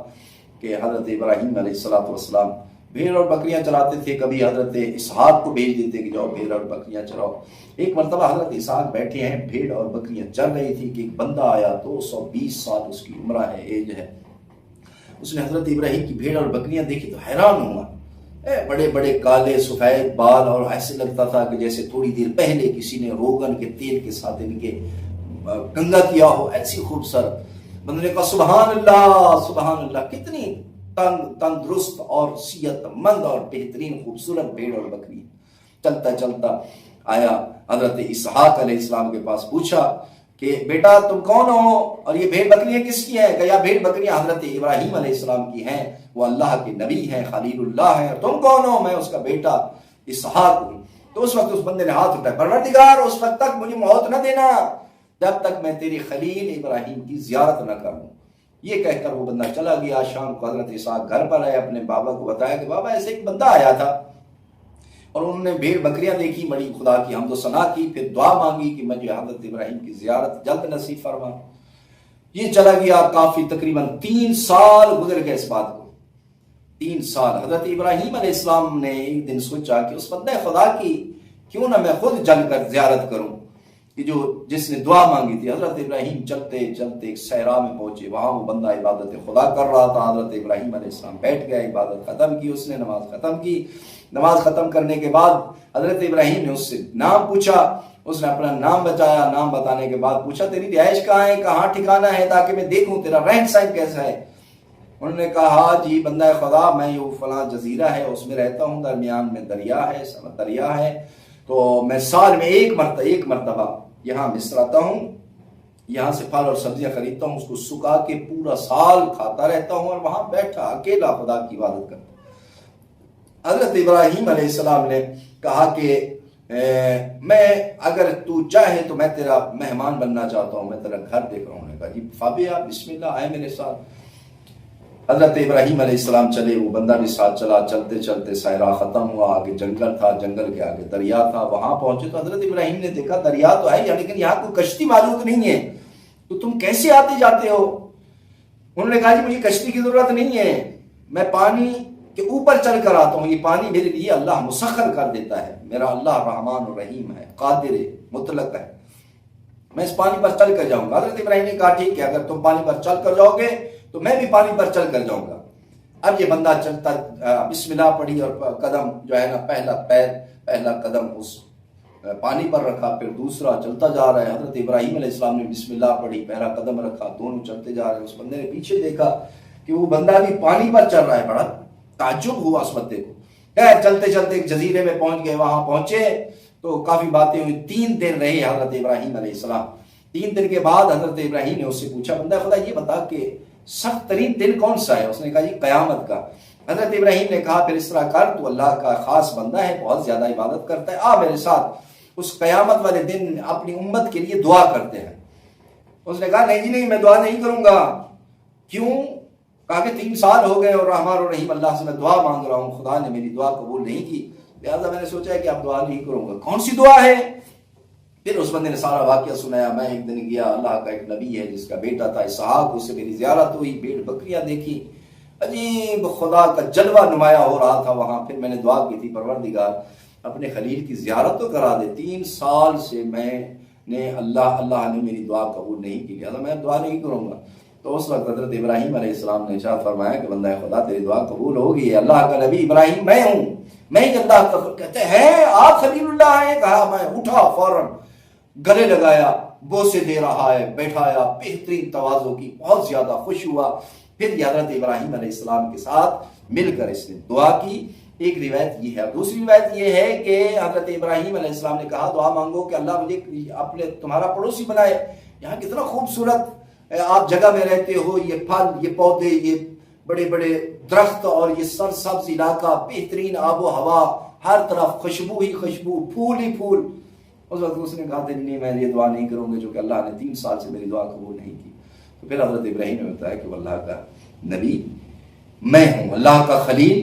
کہ حضرت ابراہیم علیہ السلام بھیڑ اور بکریاں چراتے تھے، کبھی حضرت اسحاق کو بھیج دیتے کہ جاؤ بھیڑ اور بکریاں چراؤ۔ ایک مرتبہ حضرت اسحاق بیٹھے ہیں، بھیڑ اور بکریاں چر رہی تھی کہ ایک بندہ آیا، 220 سال اس کی عمر ہے، ایج ہے۔ اس نے حضرت ابراہیم کی بھیڑ اور بکریاں دیکھی تو حیران ہوا، بڑے بڑے کالے سفید بال، اور ایسے لگتا تھا کہ جیسے تھوڑی دیر پہلے کسی نے روغن کے تیل کے ساتھ ان کے کنگا کیا ہو، ایسی خوبصورت۔ بندے نے کہا سبحان اللہ سبحان اللہ، کتنی تندرست اور صحت مند اور بہترین خوبصورت بھیڑ اور بکری۔ چلتا چلتا آیا حضرت اسحاق علیہ السلام کے پاس، پوچھا کہ بیٹا تم کون ہو اور یہ بھیڑ بکریاں کس کی ہیں؟ کہ یہ بھیڑ بکریاں حضرت ابراہیم علیہ السلام کی ہیں، وہ اللہ کے نبی ہیں، خلیل اللہ ہیں۔ تم کون ہو؟ میں اس کا بیٹا اسحاق ہوں۔ تو اس وقت اس بندے نے ہاتھ اٹھایا، پروردگار اس وقت تک مجھے موت نہ دینا جب تک میں تیری خلیل ابراہیم کی زیارت نہ کروں۔ یہ کہہ کر وہ بندہ چلا گیا۔ شام کو حضرت اسحاق گھر پر آئے، اپنے بابا کو بتایا کہ بابا ایسے ایک بندہ آیا تھا اور انہوں نے بھیڑ بکریاں دیکھی، بڑی خدا کی حمد و ثنا کی، پھر دعا مانگی کہ مجھے حضرت ابراہیم کی زیارت جلد نصیب فرما۔ یہ چلا گیا، کافی تقریباً 3 سال گزر گئے اس بات کو، 3 سال۔ حضرت ابراہیم علیہ السلام نے ایک دن سوچا کہ اس بندہ خدا کی کیوں نہ میں خود جل کر زیارت کروں، کہ جس نے دعا مانگی تھی۔ حضرت ابراہیم چلتے چلتے ایک صحرا میں پہنچے، وہاں وہ بندہ عبادت خدا کر رہا تھا۔ حضرت ابراہیم علیہ السلام بیٹھ گئے، عبادت ختم کی، اس نے نماز ختم کی۔ نماز ختم کرنے کے بعد حضرت ابراہیم نے اس سے نام پوچھا، اس نے اپنا نام بتایا، نام بتانے کے بعد پوچھا تیری رہائش کہاں ہے، کہاں ٹھکانہ ہے، تاکہ میں دیکھوں تیرا رہن سہن کیسا ہے۔ انہوں نے کہا جی بندہ خدا میں یہ فلاں جزیرہ ہے اس میں رہتا ہوں، درمیان میں دریا ہے، سمت دریا ہے، تو میں سال میں ایک مرتبہ یہاں مصر آتا ہوں، یہاں سے پھل اور سبزیاں خریدتا ہوں، اس کو سکھا کے پورا سال کھاتا رہتا ہوں اور وہاں بیٹھا اکیلا خدا کی عبادت کرتا ہوں۔ حضرت ابراہیم علیہ السلام نے کہا کہ میں اگر تو چاہے تو میں تیرا مہمان بننا چاہتا ہوں، میں تیرا گھر دیکھ رہا ہوں۔ نے کہا جی فابیا بسم اللہ، آئے میرے ساتھ۔ حضرت ابراہیم علیہ السلام چلے، وہ بندہ بھی ساتھ چلا۔ چلتے چلتے صحرا ختم ہوا، آگے جنگل تھا، جنگل کے آگے دریا تھا۔ وہاں پہنچے تو حضرت ابراہیم نے دیکھا دریا تو ہے لیکن یہاں کوئی کشتی موجود نہیں ہے، تو تم کیسے آتے جاتے ہو؟ انہوں نے کہا جی مجھے کشتی کی ضرورت نہیں ہے، میں پانی کے اوپر چل کر آتا ہوں، یہ پانی میرے لیے اللہ مسخر کر دیتا ہے، میرا اللہ رحمان و رحیم ہے، قادر مطلق ہے، میں اس پانی پر چل کر جاؤں گا۔ حضرت ابراہیم نے کہا ٹھیک ہے، اگر تم پانی پر چل کر جاؤ گے تو میں بھی پانی پر چل کر جاؤں گا۔ اب یہ بندہ چلتا، بسم اللہ پڑھی اور قدم جو ہے نا، پہلا قدم اس پانی پر رکھا، پھر دوسرا چلتا جا رہا ہے۔ حضرت ابراہیم علیہ السلام نے بسم اللہ پڑھی، پہلا قدم رکھا، دونوں چلتے جا رہے ہیں۔ اس بندے نے پیچھے دیکھا کہ وہ بندہ بھی پانی پر چل رہا ہے، بڑا تعجب ہوا اس بندے کو۔ چلتے چلتے ایک جزیرے میں پہنچ گئے، وہاں پہنچے تو کافی باتیں ہوئی۔ 3 دن رہے حضرت ابراہیم علیہ السلام۔ 3 دن کے بعد حضرت ابراہیم نے اس سے پوچھا بندہ خدا یہ بتا کہ سخت ترین دن کون سا ہے؟ اس نے کہا جی قیامت کا۔ حضرت ابراہیم نے کہا پھر اس طرح کر، تو اللہ کا خاص بندہ ہے، بہت زیادہ عبادت کرتا ہے، آ میرے ساتھ اس قیامت والے دن اپنی امت کے لیے دعا کرتے ہیں۔ اس نے کہا نہیں جی نہیں، میں دعا نہیں کروں گا۔ کیوں؟ کہا کہ 3 سال ہو گئے اور رحمان اور رحیم اللہ سے میں دعا مانگ رہا ہوں، خدا نے میری دعا قبول نہیں کی، لہٰذا میں نے سوچا ہے کہ اب دعا نہیں کروں گا۔ کون سی دعا ہے؟ پھر اس بندے نے سارا واقعہ سنایا۔ میں ایک دن گیا، اللہ کا ایک نبی ہے جس کا بیٹا تھا اسحاق، اس سے میری زیارت ہوئی، بھیڑ بکریاں دیکھی، عجیب خدا کا جلوہ نمایاں ہو رہا تھا وہاں۔ پھر میں نے دعا کی تھی پروردگار اپنے خلیل کی زیارت تو کرا دے، 3 سال سے میں نے اللہ نے میری دعا قبول نہیں کی، لہٰذا میں دعا نہیں کروں گا۔ تو اس وقت حضرت ابراہیم علیہ السلام نے ارشاد فرمایا کہ بندہ خدا تیری دعا قبول ہوگی ہے، اللہ کا نبی ابراہیم میں ہوں، میں ہی اللہ کا۔ کہتے ہیں آپ خلیل اللہ ہیں؟ کہا میں اٹھا، فوراً گلے لگایا، بوسے دے رہا ہے، بیٹھایا، بہترین تواضع کی، بہت زیادہ خوش ہوا۔ پھر یہ حضرت ابراہیم علیہ السلام کے ساتھ مل کر اس نے دعا کی. ایک روایت یہ ہے. دوسری روایت یہ ہے کہ حضرت ابراہیم علیہ السلام نے کہا دعا مانگو کہ اللہ مجھے اپنے تمہارا پڑوسی بنائے. یہاں کتنا خوبصورت آپ جگہ میں رہتے ہو، یہ پھل، یہ پودے، یہ بڑے بڑے درخت اور یہ سرسبز علاقہ، بہترین آب و ہوا، ہر طرف خوشبو ہی خوشبو، پھول ہی پھول. اس وقت اس نے کہا نہیں، میں یہ دعا نہیں کروں گا جو کہ اللہ نے 3 سال سے میری دعا قبول نہیں کی. تو پھر حضرت ابراہیم نے بتایا کہ وہ اللہ کا نبی میں ہوں، اللہ کا خلیل